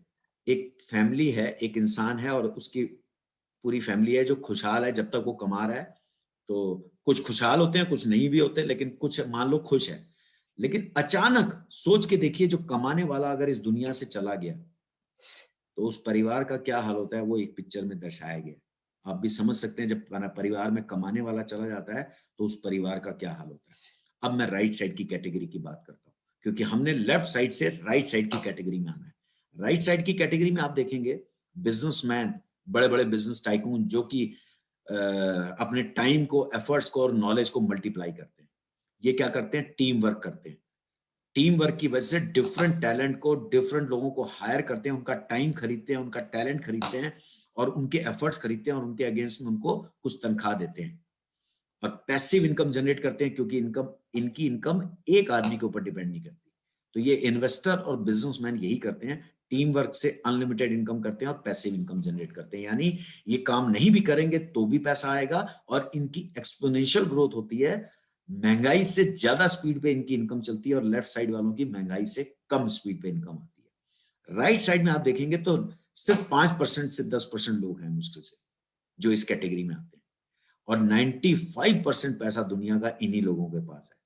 एक फैमिली है, एक इंसान है और उसकी पूरी फैमिली है जो खुशहाल है जब तक वो कमा रहा है। तो कुछ खुशहाल होते हैं, कुछ नहीं भी होते, लेकिन कुछ मान लो खुश है। लेकिन अचानक सोच के देखिए, जो कमाने वाला अगर इस दुनिया से चला गया तो उस परिवार का क्या हाल होता है, वो एक पिक्चर में दर्शाया गया। आप भी समझ सकते हैं, जब परिवार में कमाने वाला चला जाता है तो उस परिवार का क्या हाल होता है। अब मैं राइट साइड की कैटेगरी की बात करता हूँ, क्योंकि हमने लेफ्ट साइड से राइट साइड की कैटेगरी में आना है। राइट साइड की कैटेगरी में आप देखेंगे बिजनेसमैन, बड़े बड़े बिजनेस टाइकून, जो कि अपने टाइम को, एफर्ट्स को और नॉलेज को मल्टीप्लाई करते हैं। ये क्या करते हैं, टीम वर्क करते हैं। टीम वर्क की वजह से डिफरेंट टैलेंट को, डिफरेंट लोगों को हायर करते हैं, उनका टाइम खरीदते हैं, उनका टैलेंट खरीदते हैं और उनके एफर्ट्स खरीदते हैं और उनके अगेंस्ट में उनको कुछ तनख्वाह देते हैं और पैसिव इनकम जनरेट करते हैं, क्योंकि इनकी इनकम एक आदमी के ऊपर डिपेंड नहीं करती। तो ये इन्वेस्टर और बिजनेसमैन यही करते हैं, टीम वर्क से अनलिमिटेड इनकम करते हैं और पैसिव इनकम जनरेट करते हैं। यानी ये काम नहीं भी करेंगे तो भी पैसा आएगा और इनकी एक्सपोनेंशियल ग्रोथ होती है। महंगाई से ज्यादा स्पीड पे इनकी इनकम चलती है और लेफ्ट साइड वालों की महंगाई से कम स्पीड पे इनकम आती है। राइट साइड में आप देखेंगे तो सिर्फ 5% से 10% लोग हैं मुश्किल से जो इस कैटेगरी में आते हैं और 95% पैसा दुनिया का इन्हीं लोगों के पास है।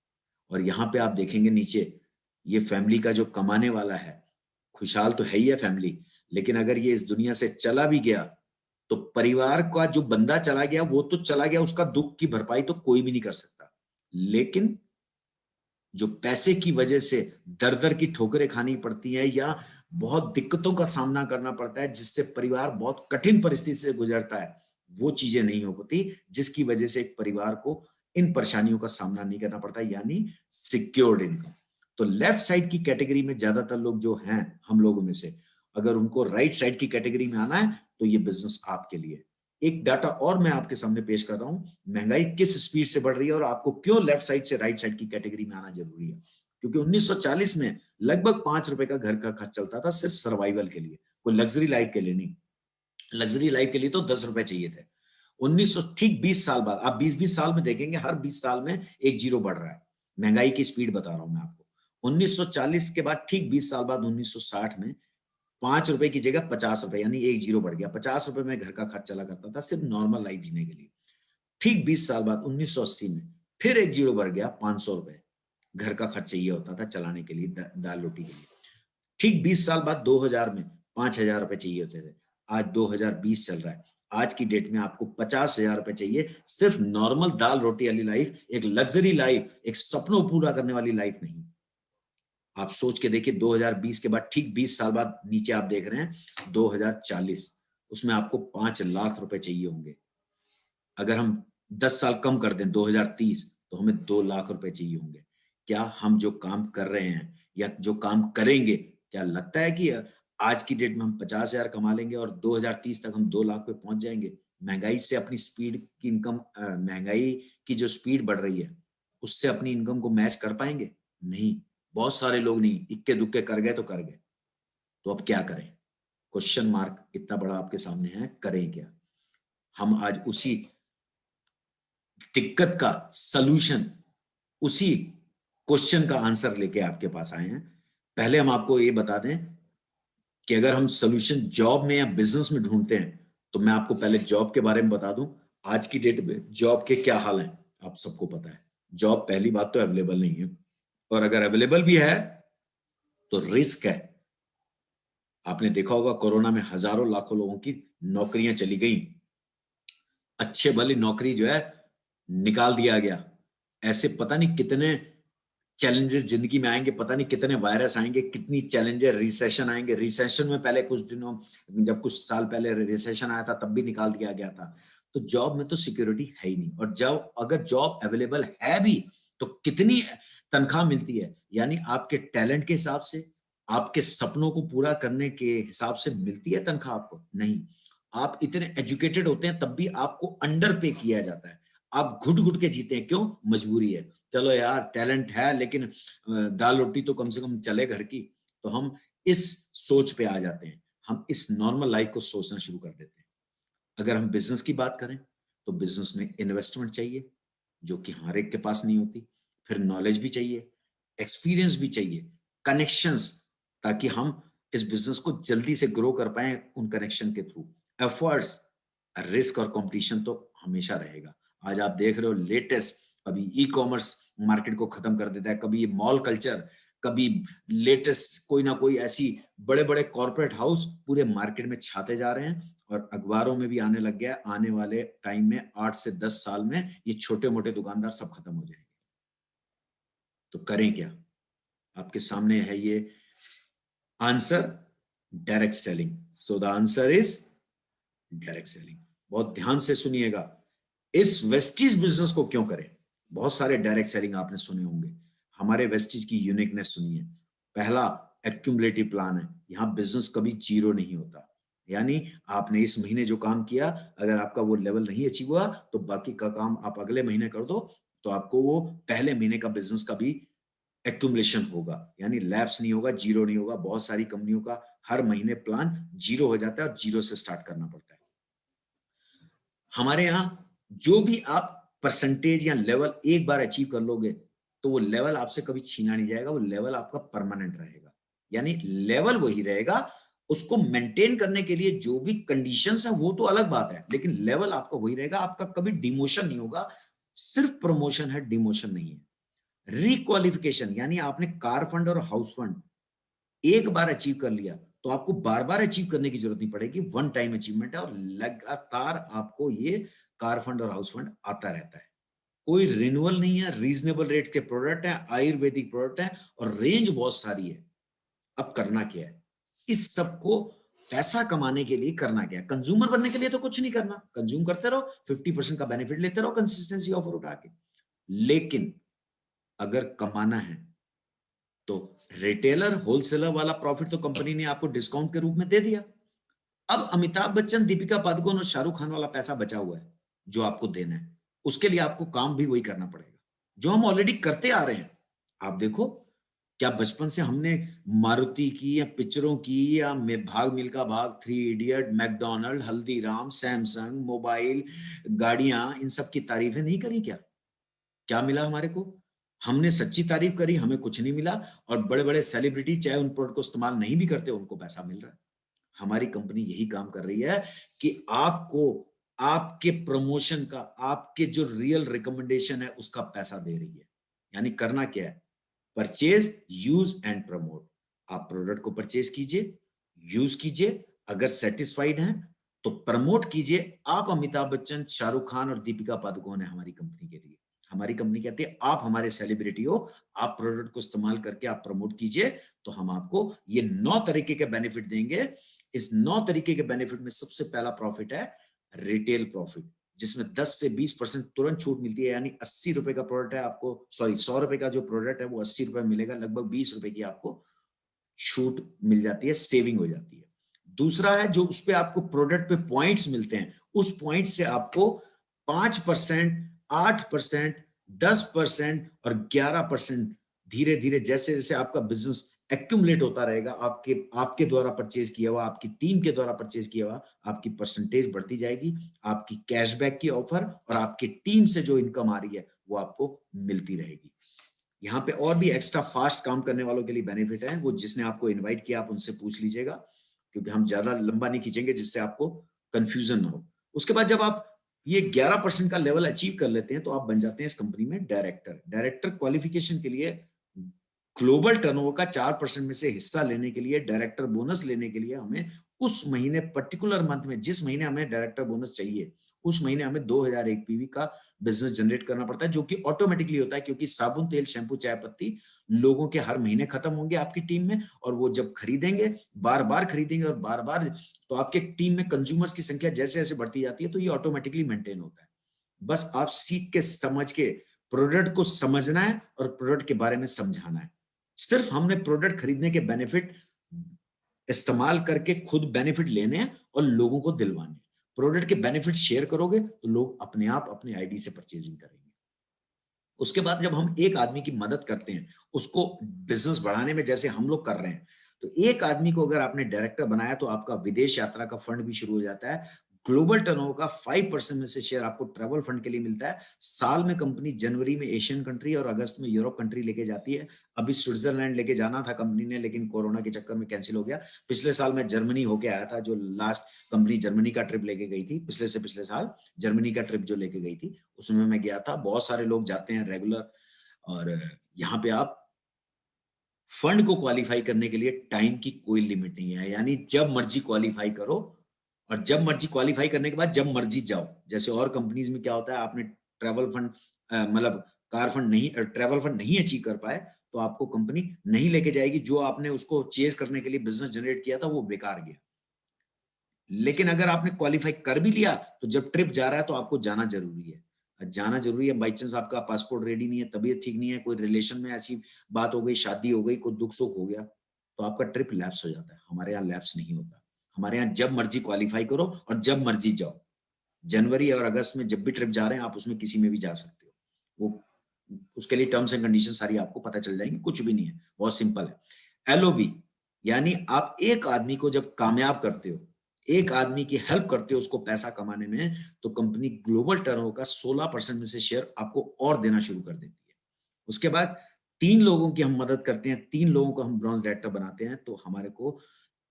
और यहाँ पे आप देखेंगे नीचे, ये फैमिली का जो कमाने वाला है, खुशहाल तो है ही है फैमिली, लेकिन अगर ये इस दुनिया से चला भी गया तो परिवार का जो बंदा चला गया वो तो चला गया, उसका दुख की भरपाई तो कोई भी नहीं कर सकता। लेकिन जो पैसे की वजह से दर दर की ठोकरें खानी पड़ती है या बहुत दिक्कतों का सामना करना पड़ता है, जिससे परिवार बहुत कठिन परिस्थिति से गुजरता है, वो चीजें नहीं हो पाती, जिसकी वजह से एक परिवार को इन परेशानियों का सामना नहीं करना पड़ता, यानी सिक्योर्ड इनकम। तो लेफ्ट साइड की कैटेगरी में ज्यादातर लोग जो हैं हम लोगों में से, अगर उनको राइट साइड की कैटेगरी में आना है तो ये बिजनेस आपके लिए। एक डाटा और मैं आपके सामने पेश कर रहा हूं, महंगाई किस स्पीड से बढ़ रही है और आपको क्यों लेफ्ट साइड से राइट साइड की कैटेगरी में आना जरूरी है। क्योंकि 1940 में लगभग 5 रुपए का घर का खर्च चलता था सिर्फ सर्वाइवल के लिए, कोई लग्जरी लाइफ के लिए नहीं। लग्जरी लाइफ के लिए तो 10 रुपए चाहिए थे। 1900 ठीक 20 साल बाद, आप 20-20 साल में देखेंगे हर 20 साल में एक जीरो बढ़ रहा है। महंगाई की स्पीड बता रहा हूं मैं आपको। 1940 के बाद ठीक 20 साल बाद 1960 में 5 रुपए की जगह 50 रुपए, यानी एक जीरो बढ़ गया। 50 रुपए में घर का खर्च चला करता था सिर्फ नॉर्मल लाइफ जीने के लिए। ठीक 20 साल बाद 1980 में फिर एक जीरो बढ़ गया, 500 रुपए घर का खर्च चाहिए होता था चलाने के लिए, दाल रोटी के लिए। ठीक 20 साल बाद 2000 में 5,000 रुपए चाहिए होते थे। आज 2020 चल रहा है, आज की डेट में आपको 50,000 रुपए चाहिए सिर्फ नॉर्मल दाल रोटी वाली लाइफ, एक लग्जरी लाइफ, एक सपनों पूरा करने वाली लाइफ नहीं। आप सोच के देखिए 2020 के बाद ठीक 20 साल बाद नीचे आप देख रहे हैं 2040, उसमें आपको 5 लाख रुपए चाहिए होंगे। अगर हम 10 साल कम कर दें 2030, तो हमें 2 लाख रुपए चाहिए होंगे। क्या हम जो काम कर रहे हैं या जो काम करेंगे, क्या लगता है कि आज की डेट में हम 50,000 कमा लेंगे और 2030 तक हम 2 लाख पे पहुंच जाएंगे? महंगाई से अपनी स्पीड की इनकम, महंगाई की जो स्पीड बढ़ रही है उससे अपनी इनकम को मैच कर पाएंगे? नहीं, बहुत सारे लोग नहीं, इक्के दुक्के कर गए तो कर गए। तो अब क्या करें? क्वेश्चन मार्क इतना बड़ा आपके सामने है, करें क्या? हम आज उसी दिक्कत का सलूशन, उसी क्वेश्चन का आंसर लेके आपके पास आए हैं। पहले हम आपको ये बता दें कि अगर हम सलूशन जॉब में या बिजनेस में ढूंढते हैं तो मैं आपको पहले जॉब के बारे में बता दूं। आज की डेट में जॉब के क्या हाल हैं आप सबको पता है। जॉब पहली बात तो अवेलेबल नहीं है, और अगर अवेलेबल भी है तो रिस्क है। आपने देखा होगा कोरोना में हजारों लाखों लोगों की नौकरियां चली गई, अच्छे भली नौकरी जो है निकाल दिया गया। ऐसे पता नहीं कितने चैलेंजेस जिंदगी में आएंगे, पता नहीं कितने वायरस आएंगे, कितनी चैलेंजेस, रिसेशन आएंगे। रिसेशन में पहले कुछ दिनों, जब कुछ साल पहले रिसेशन आया था तब भी निकाल दिया गया था। तो जॉब में तो सिक्योरिटी है ही नहीं, और जब अगर जॉब अवेलेबल है भी तो कितनी तनख्वाह मिलती है? यानी आपके टैलेंट के हिसाब से, आपके सपनों को पूरा करने के हिसाब से मिलती है तनख्वाह आपको? नहीं। आप इतने एजुकेटेड होते हैं तब भी आपको अंडर पे किया जाता है। आप घुट घुट के जीते हैं, क्यों? मजबूरी है। चलो यार टैलेंट है लेकिन दाल रोटी तो कम से कम चले घर की, तो हम इस सोच पे आ जाते हैं, हम इस नॉर्मल लाइफ को सोचना शुरू कर देते हैं। अगर हम बिजनेस की बात करें तो बिजनेस में इन्वेस्टमेंट चाहिए जो कि हर एक के पास नहीं होती, फिर नॉलेज भी चाहिए, एक्सपीरियंस भी चाहिए, कनेक्शंस, ताकि हम इस बिजनेस को जल्दी से ग्रो कर पाए उन कनेक्शन के थ्रू। एफर्ट्स, रिस्क और कंपटीशन तो हमेशा रहेगा। आज आप देख रहे हो लेटेस्ट, कभी ई कॉमर्स मार्केट को खत्म कर देता है, कभी ये मॉल कल्चर, कभी लेटेस्ट कोई ना कोई ऐसी बड़े बड़े कॉर्पोरेट हाउस पूरे मार्केट में छाते जा रहे हैं, और अखबारों में भी आने लग गया है। आने वाले टाइम में 8 से 10 साल में ये छोटे मोटे दुकानदार सब खत्म हो जाएंगे। तो करें क्या? आपके सामने है ये answer, direct selling. So the answer is direct selling. बहुत ध्यान से सुनिएगा। इस वेस्टीज बिजनेस को क्यों करें? बहुत सारे डायरेक्ट सेलिंग आपने सुने होंगे। हमारे वेस्टिज की यूनिकनेस सुनिए। पहला एक्यूमुलेटिव प्लान है, यहाँ बिजनेस कभी जीरो नहीं होता। यानी आपने इस महीने जो काम किया, अगर आपका वो लेवल नहीं अचीव हुआ तो बाकी का काम आप अगले महीने कर दो, तो आपको वो पहले महीने का बिजनेस का भी एक्यूमुलेशन होगा, यानी लैप्स नहीं होगा, जीरो नहीं होगा। बहुत सारी कंपनियों का हर महीने प्लान जीरो हो जाता है और जीरो से स्टार्ट करना पड़ता है। हमारे यहाँ जो भी आप परसेंटेज या लेवल एक बार अचीव कर लोगे, तो वो लेवल आपसे कभी छीना नहीं जाएगा, वो लेवल आपका परमानेंट रहेगा। यानी लेवल वही रहेगा, उसको मेंटेन करने के लिए जो भी कंडीशंस है वो तो अलग बात है, लेकिन लेवल आपका वही रहेगा, आपका कभी डिमोशन नहीं होगा। सिर्फ प्रमोशन है, डिमोशन नहीं है। रिक्वालिफिकेशन यानी आपने कार फंड और हाउस फंड एक बार अचीव कर लिया तो आपको बार बार अचीव करने की जरूरत नहीं पड़ेगी, वन टाइम अचीवमेंट है और लगातार आपको ये कार फंड और हाउस फंड आता रहता है। कोई रिन्यूअल नहीं है, रीजनेबल रेट्स के प्रोडक्ट है, आयुर्वेदिक प्रोडक्ट है और रेंज बहुत सारी है। अब करना क्या है, इस सबको पैसा कमाने के लिए करना क्या है? कंज्यूमर बनने के लिए तो कुछ नहीं करना, कंज्यूम करते रहो, 50% का बेनिफिट लेते रहो कंसिस्टेंसी ऑफर उठा के। लेकिन अगर कमाना है तो रिटेलर होलसेलर वाला प्रॉफिट तो कंपनी ने आपको डिस्काउंट के रूप में दे दिया। अब अमिताभ बच्चन, दीपिका पादुकोण और शाहरुख खान वाला पैसा बचा हुआ है जो आपको देना है, उसके लिए आपको काम भी वही करना पड़ेगा जो हम ऑलरेडी करते आ रहे हैं। आप देखो, क्या बचपन से हमने मारुति की या पिक्चरों की या भाग मिल्खा भाग, three idiot, McDonald, Haldiram, Samsung, mobile, गाड़ियां, इन सब की तारीफें नहीं करी क्या? क्या मिला हमारे को? हमने सच्ची तारीफ करी, हमें कुछ नहीं मिला। और बड़े बड़े सेलिब्रिटी चाहे उन प्रोडक्ट को इस्तेमाल नहीं भी करते, उनको पैसा मिल रहा है। हमारी कंपनी यही काम कर रही है कि आपको आपके प्रमोशन का, आपके जो रियल रिकमेंडेशन है उसका पैसा दे रही है। यानी करना क्या है, परचेज, यूज एंड प्रमोट। आप प्रोडक्ट को परचेज कीजिए, यूज कीजिए, अगर सेटिस्फाइड हैं तो प्रमोट कीजिए। आप अमिताभ बच्चन, शाहरुख खान और दीपिका पादुकोण है हमारी कंपनी के लिए। हमारी कंपनी कहती है आप हमारे सेलिब्रिटी हो, आप प्रोडक्ट को इस्तेमाल करके आप प्रमोट कीजिए, तो हम आपको ये 9 तरीके के बेनिफिट देंगे। इस 9 तरीके के बेनिफिट में सबसे पहला प्रॉफिट है रिटेल प्रॉफिट, जिसमें 10 से 20% तुरंत छूट मिलती है। यानी 80 रुपए का प्रोडक्ट है, आपको सॉरी 100 रुपए का जो प्रोडक्ट है वो 80 रुपए मिलेगा, लगभग 20 रुपए की आपको छूट मिल जाती है, सेविंग हो जाती है। दूसरा है जो उस पे आपको प्रोडक्ट पे पॉइंट्स मिलते हैं, उस पॉइंट से आपको 5%, 8%, 10% और 11% धीरे धीरे जैसे जैसे आपका बिजनेस एक्यूमुलेट होता रहेगा, आपके आपके द्वारा परचेज किया हुआ, आपकी टीम के द्वारा परचेज किया हुआ, आपकी परसेंटेज बढ़ती जाएगी। आपकी कैशबैक की ऑफर और आपकी टीम से जो इनकम आ रही है वो आपको मिलती रहेगी। यहाँ पे और भी एक्स्ट्रा फास्ट काम करने वालों के लिए बेनिफिट है, वो जिसने आपको इनवाइट किया आप उनसे पूछ लीजिएगा, क्योंकि हम ज्यादा लंबा नहीं खींचेंगे जिससे आपको कंफ्यूजन ना हो। उसके बाद जब आप ये 11% का लेवल अचीव कर लेते हैं तो आप बन जाते हैं इस कंपनी में डायरेक्टर। डायरेक्टर क्वालिफिकेशन के लिए ग्लोबल टर्नओवर का 4% में से हिस्सा लेने के लिए, डायरेक्टर बोनस लेने के लिए हमें उस महीने पर्टिकुलर मंथ में, जिस महीने हमें डायरेक्टर बोनस चाहिए, उस महीने हमें 2001 पीवी का बिजनेस जनरेट करना पड़ता है, जो कि ऑटोमेटिकली होता है, क्योंकि साबुन, तेल, शैम्पू, चाय पत्ती लोगों के हर महीने खत्म होंगे आपकी टीम में, और वो जब खरीदेंगे, बार बार खरीदेंगे और बार बार, तो आपके टीम में कंज्यूमर्स की संख्या जैसे जैसे बढ़ती जाती है तो ये ऑटोमेटिकली मेंटेन होता है। बस आप सीख के, समझ के, प्रोडक्ट को समझना है और प्रोडक्ट के बारे में समझाना है। सिर्फ हमने प्रोडक्ट खरीदने के बेनिफिट इस्तेमाल करके खुद बेनिफिट लेने हैं और लोगों को दिलवाने हैं। प्रोडक्ट के बेनिफिट शेयर करोगे तो लोग अपने आप अपने आईडी से परचेजिंग करेंगे। उसके बाद जब हम एक आदमी की मदद करते हैं, उसको बिजनेस बढ़ाने में, जैसे हम लोग कर रहे हैं, तो एक आदमी को अगर आपने डायरेक्टर बनाया तो आपका विदेश यात्रा का फंड भी शुरू हो जाता है। ग्लोबल टर्नओवर का 5% में से शेयर आपको ट्रैवल फंड के लिए मिलता है। साल में कंपनी जनवरी में एशियन कंट्री और अगस्त में यूरोप कंट्री लेके जाती है। अभी स्विट्जरलैंड लेके जाना था कंपनी ने, लेकिन कोरोना के चक्कर में कैंसिल हो गया। पिछले साल मैं जर्मनी होके आया था, जो लास्ट कंपनी जर्मनी का ट्रिप लेके गई थी, पिछले से पिछले साल जर्मनी का ट्रिप जो लेके गई थी, उसमें मैं गया था। बहुत सारे लोग जाते हैं रेगुलर, और यहाँ पे आप फंड को क्वालिफाई करने के लिए टाइम की कोई लिमिट नहीं है, यानी जब मर्जी क्वालिफाई करो, और जब मर्जी क्वालिफाई करने के बाद जब मर्जी जाओ। जैसे और कंपनीज में क्या होता है, आपने ट्रैवल फंड मतलब कार फंड नहीं, ट्रैवल फंड नहीं अचीव कर पाए तो आपको कंपनी नहीं लेके जाएगी, जो आपने उसको चेज करने के लिए बिजनेस जनरेट किया था वो बेकार गया। लेकिन अगर आपने क्वालिफाई कर भी लिया तो जब ट्रिप जा रहा है तो आपको जाना जरूरी है। जाना जरूरी है। बाई चांस आपका पासपोर्ट रेडी नहीं है, तबीयत ठीक नहीं है, कोई रिलेशन में ऐसी बात हो गई, शादी हो गई, कोई दुख सुख हो गया, तो आपका ट्रिप लैप्स हो जाता है। हमारे यहाँ लैप्स नहीं होता। हमारे यहाँ जब मर्जी क्वालिफाई करो और जब मर्जी जाओ। जनवरी और अगस्त में जब भी ट्रिप जा रहे हैं आप, उसमें किसी में भी जा सकते हो। वो उसके लिए टर्म्स एंड कंडीशन सारी आपको पता चल जाएंगी, कुछ भी नहीं है, बहुत सिंपल है। एलओबी यानी आप एक आदमी को जब कामयाब करते हो, एक आदमी की हेल्प करते हो उसको पैसा कमाने में, तो कंपनी ग्लोबल टर्नओवर का 16% में से शेयर आपको और देना शुरू कर देती है। उसके बाद 3 लोगों की हम मदद करते हैं, 3 लोगों को हम ब्रॉन्ज डायरेक्टर बनाते हैं, तो हमारे को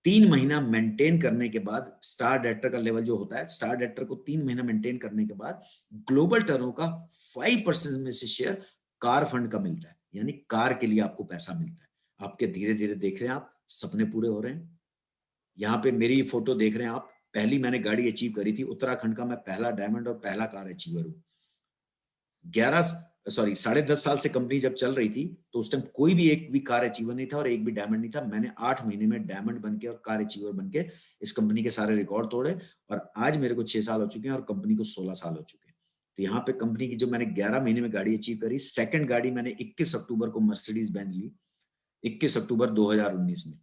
3 महीना मेंटेन करने के बाद स्टार डायरेक्टर का लेवल जो होता है, स्टार डायरेक्टर को 3 महीना मेंटेन करने के बाद ग्लोबल टर्नओवर का 5% में से शेयर कार फंड का मिलता है। यानी कार के लिए आपको पैसा मिलता है। आपके धीरे-धीरे देख रहे हैं आप, सपने पूरे हो रहे हैं। यहाँ पे मेरी फोटो देख रहे हैं आप, पहली मैंने गाड़ी अचीव करी थी, उत्तराखंड का मैं पहला डायमंड और पहला कार अचीवर हूँ। 10.5 साल से कंपनी जब चल रही थी, तो उस टाइम कोई भी एक भी कार अचीवर नहीं था और एक भी डायमंड नहीं था। मैंने 8 महीने में डायमंड बन के और कार अचीवर बन के इस कंपनी के सारे रिकॉर्ड तोड़े, और आज मेरे को 6 साल हो चुके हैं और कंपनी को 16 साल हो चुके हैं। तो यहाँ पे कंपनी की जो मैंने 11 महीने में गाड़ी अचीव करी, सेकंड गाड़ी मैंने 21 अक्टूबर को मर्सिडीज बेंज ली, 21 अक्टूबर 2019 में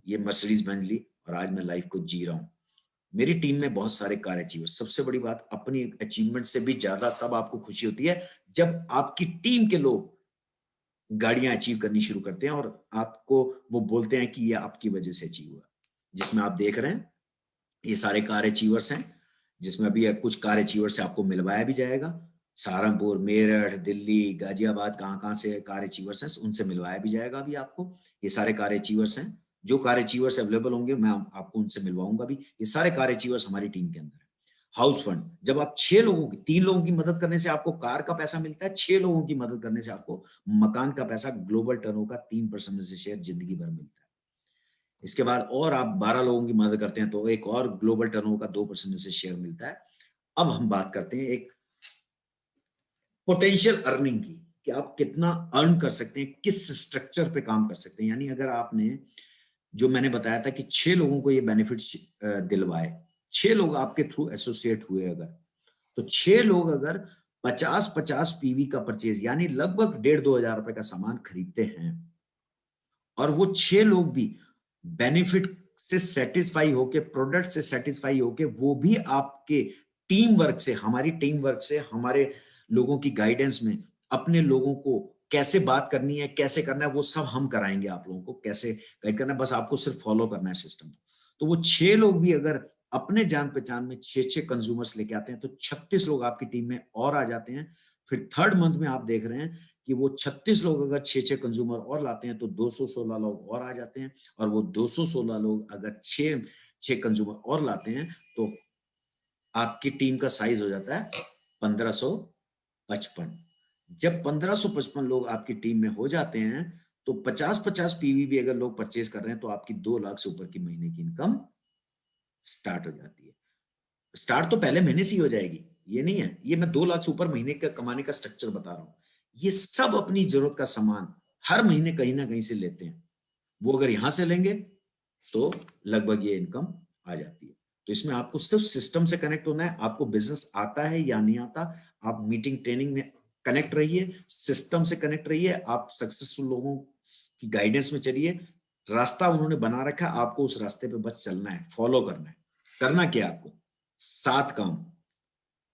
ये मर्सिडीज बेंज ली, और आज मैं लाइफ को जी रहा हूँ। मेरी टीम में बहुत सारे कार अचीवर। सबसे बड़ी बात, अपनी अचीवमेंट से भी ज्यादा तब आपको खुशी होती है जब आपकी टीम के लोग गाड़ियां अचीव करनी शुरू करते हैं और आपको वो बोलते हैं कि ये आपकी वजह से अचीव हुआ। जिसमें आप देख रहे हैं ये सारे कार अचीवर्स हैं, जिसमें अभी कुछ कार अचीवर से आपको मिलवाया भी जाएगा। सहारनपुर, मेरठ, दिल्ली, गाजियाबाद, कहाँ-कहाँ से कार अचीवर्स हैं, उनसे मिलवाया भी जाएगा अभी आपको। ये सारे कार अचीवर्स हैं। जो कार अचीवर्स अवेलेबल होंगे, मैं आपको उनसे मिलवाऊंगा भी। ये सारे कार अचीवर्स हमारी टीम के अंदर है। हाउस फंड, जब आप 6 लोगों की, 3 लोगों की मदद करने से आपको कार का पैसा मिलता है, 6 लोगों की मदद करने से आपको मकान का पैसा, ग्लोबल टर्नओवर का 3% से शेयर जिंदगी भर मिलता है। इसके बाद और आप 12 लोगों की मदद करते हैं तो एक और ग्लोबल टर्नओवर का 2% से शेयर मिलता है। अब हम बात करते हैं एक पोटेंशियल अर्निंग की, कि आप कितना अर्न कर सकते हैं, किस स्ट्रक्चर पे काम कर सकते हैं। यानी अगर आपने, जो मैंने बताया था कि 6 लोगों को ये बेनिफिट्स दिलवाए, 6 लोग आपके थ्रू एसोसिएट हुए अगर, तो 6 लोग अगर 50-50 पीवी का परचेज, यानी लगभग 1,500-2,000 रुपए का सामान खरीदते हैं, और वो 6 लोग भी बेनिफिट से सेटिस्फाई होके, प्रोडक्ट से सेटिस्फाई होके, वो भी आपके टीम वर्क से, हमारी टीम वर्क से, हमारे लोगों की गाइडेंस में अपने लोगों को कैसे बात करनी है, कैसे करना है, वो सब हम कराएंगे आप लोगों को, कैसे गाइड करना है, बस आपको सिर्फ फॉलो करना है सिस्टम। तो वो 6 लोग भी अगर अपने जान पहचान में 6-6 कंज्यूमर्स लेके आते हैं, तो 36 लोग आपकी टीम में और आ जाते हैं। फिर थर्ड मंथ में आप देख रहे हैं कि वो 36 लोग अगर 6-6 कंज्यूमर और लाते हैं, तो 216 लोग और आ जाते हैं, और वो 216 लोग अगर 6 कंज्यूमर और लाते हैं, तो आपकी टीम का साइज हो जाता है 1555। जब 1555 लोग आपकी टीम में हो जाते हैं, तो 50-50 पीवी भी अगर लोग परचेज कर रहे हैं, तो आपकी 2 लाख से ऊपर की महीने की इनकम स्टार्ट हो जाती है। स्टार्ट तो पहले महीने से ही हो जाएगी, ये नहीं है, ये मैं 2 लाख से ऊपर महीने का कमाने का स्ट्रक्चर बता रहा हूँ। ये सब अपनी जरूरत का सामान हर महीने कहीं ना कहीं से लेते हैं। वो अगर यहां से लेंगे तो लगभग ये इनकम आ जाती है। तो इसमें आपको सिर्फ सिस्टम से कनेक्ट होना है। आपको बिजनेस आता है या नहीं आता, आप मीटिंग ट्रेनिंग में कनेक्ट रहिए, सिस्टम से कनेक्ट रहिए, आप सक्सेसफुल लोगों की गाइडेंस में चलिए। रास्ता उन्होंने बना रखा है, आपको उस रास्ते पे बस चलना है, फॉलो करना है। करना क्या है आपको? 7 काम।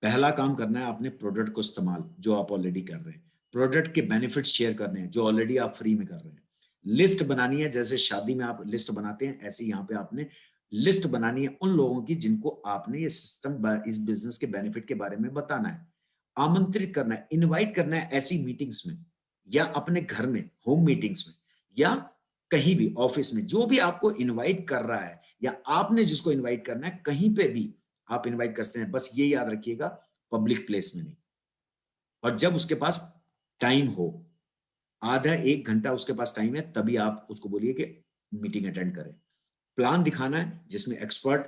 पहला काम करना है आपने प्रोडक्ट को इस्तेमाल, जो आप ऑलरेडी कर रहे हैं। प्रोडक्ट के बेनिफिट शेयर करने हैं, जो ऑलरेडी आप फ्री में कर रहे हैं। लिस्ट बनानी है, जैसे शादी में आप लिस्ट बनाते हैं, ऐसे यहाँ पे आपने लिस्ट बनानी है उन लोगों की जिनको आपने ये सिस्टम, इस बिजनेस के बेनिफिट के बारे में बताना है। आमंत्रित करना है, इनवाइट करना है ऐसी मीटिंग्स में, या अपने घर में होम मीटिंग्स में, या कहीं भी ऑफिस में, जो भी आपको इनवाइट कर रहा है या आपने जिसको इनवाइट करना है, कहीं पे भी आप इनवाइट करते हैं। बस ये याद रखिएगा, पब्लिक प्लेस में नहीं। और जब उसके पास टाइम हो, आधा 1 घंटा उसके पास टाइम है, तभी आप उसको बोलिए कि मीटिंग अटेंड करें। प्लान दिखाना है जिसमें एक्सपर्ट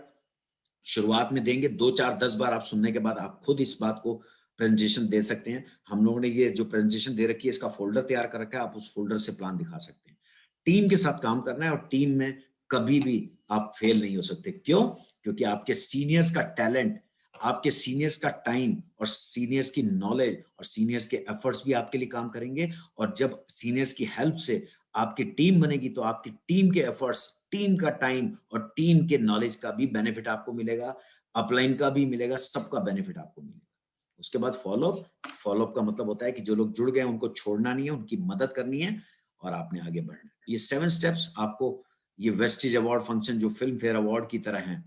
शुरुआत में देंगे, 2 4 10 बार आप सुनने के बाद आप खुद इस बात को प्रेजेंटेशन दे सकते हैं। हम लोगों ने ये जो प्रेजेंटेशन दे रखी है, इसका फोल्डर तैयार कर रखा है, आप उस फोल्डर से प्लान दिखा सकते हैं। टीम के साथ काम करना है, और टीम में कभी भी आप फेल नहीं हो सकते। क्यों? क्योंकि आपके सीनियर्स का टैलेंट आपके सीनियर्स का टाइम और सीनियर्स की नॉलेज और सीनियर्स के एफर्ट्स भी आपके लिए काम करेंगे। और जब सीनियर्स की हेल्प से आपकी टीम बनेगी तो आपकी टीम के एफर्ट्स, टीम का टाइम और टीम के नॉलेज का भी बेनिफिट आपको मिलेगा, अपलाइन का भी मिलेगा, सबका बेनिफिट आपको मिलेगा। उसके बाद फॉलोअप। फॉलोअप का मतलब होता है कि जो लोग जुड़ गए उनको छोड़ना नहीं है, उनकी मदद करनी है और आपने आगे बढ़ना है। ये 7 स्टेप्स आपको, ये वेस्टिज अवार्ड फंक्शन जो फिल्म फेयर अवार्ड की तरह है,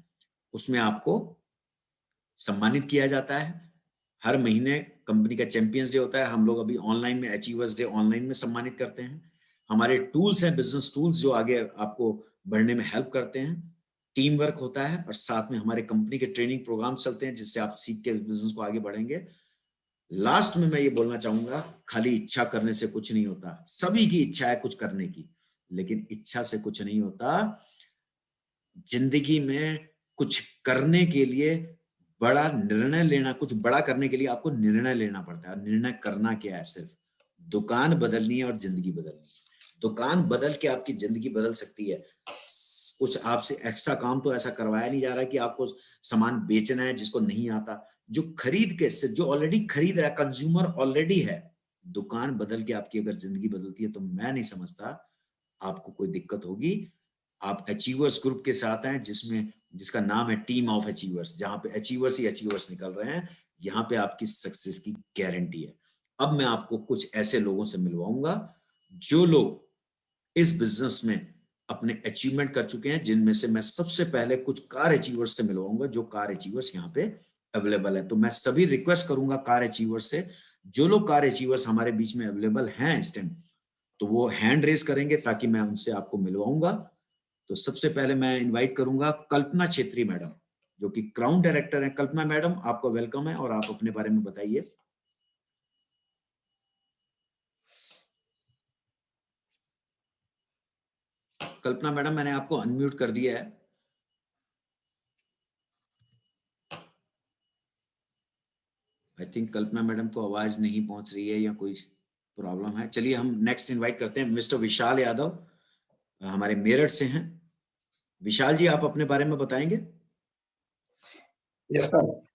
उसमें आपको सम्मानित किया जाता है। हर महीने कंपनी का चैंपियंस डे होता है, हम लोग अभी ऑनलाइन में अचीवर्स डे ऑनलाइन में सम्मानित करते हैं। हमारे टूल्स हैं, बिजनेस टूल्स, जो आगे आपको बढ़ने में हेल्प करते हैं। टीम वर्क होता है और साथ में हमारे कंपनी के ट्रेनिंग प्रोग्राम चलते हैं जिससे आप सीख के बिजनेस को आगे बढ़ेंगे। लास्ट में मैं ये बोलना चाहूंगा, खाली इच्छा करने से कुछ नहीं होता। सभी की इच्छा है कुछ करने की, लेकिन इच्छा से कुछ नहीं होता। जिंदगी में कुछ करने के लिए बड़ा निर्णय लेना, कुछ बड़ा करने के लिए आपको निर्णय लेना पड़ता है। निर्णय करना क्या है? सिर्फ दुकान बदलनी है और जिंदगी बदलनी है। दुकान बदल के आपकी जिंदगी बदल सकती है। कुछ आपसे एक्स्ट्रा काम तो ऐसा करवाया नहीं जा रहा है कि आपको सामान बेचना है जिसको नहीं आता। जो खरीद के, जो ऑलरेडी खरीद रहा है, कंज्यूमर ऑलरेडी है। दुकान बदल के आपकी अगर जिंदगी बदलती है तो मैं नहीं समझता आपको कोई दिक्कत होगी। आप अचीवर्स ग्रुप के साथ हैं जिसका नाम है टीम ऑफ अचीवर्स, जहां पे अचीवर्स ही अचीवर्स निकल रहे हैं। यहाँ पे आपकी सक्सेस की गारंटी है। अब मैं आपको कुछ ऐसे लोगों से मिलवाऊंगा जो लोग इस बिजनेस में अपने अचीवमेंट कर चुके हैं, जिनमें से मैं सबसे पहले कुछ कार अचीवर्स से मिलवाऊंगा। जो कार अचीवर्स यहाँ पे अवेलेबल है, तो मैं सभी रिक्वेस्ट करूंगा कार अचीवर्स से, जो लोग कार अचीवर्स हमारे बीच में अवेलेबल हैं इस टाइम, तो वो हैंड रेज करेंगे ताकि मैं उनसे आपको मिलवाऊंगा। तो सबसे पहले मैं इनवाइट करूंगा कल्पना छेत्री मैडम, जो कि क्राउन डायरेक्टर है। कल्पना मैडम, आपका वेलकम है और आप अपने बारे में बताइए। कल्पना मैडम, मैंने आपको अनम्यूट कर दिया है। आई थिंक कल्पना मैडम को आवाज नहीं पहुंच रही है या कोई प्रॉब्लम है। चलिए हम नेक्स्ट इनवाइट करते हैं मिस्टर विशाल यादव, हमारे मेरठ से हैं। विशाल जी, आप अपने बारे में बताएंगे? Yes sir.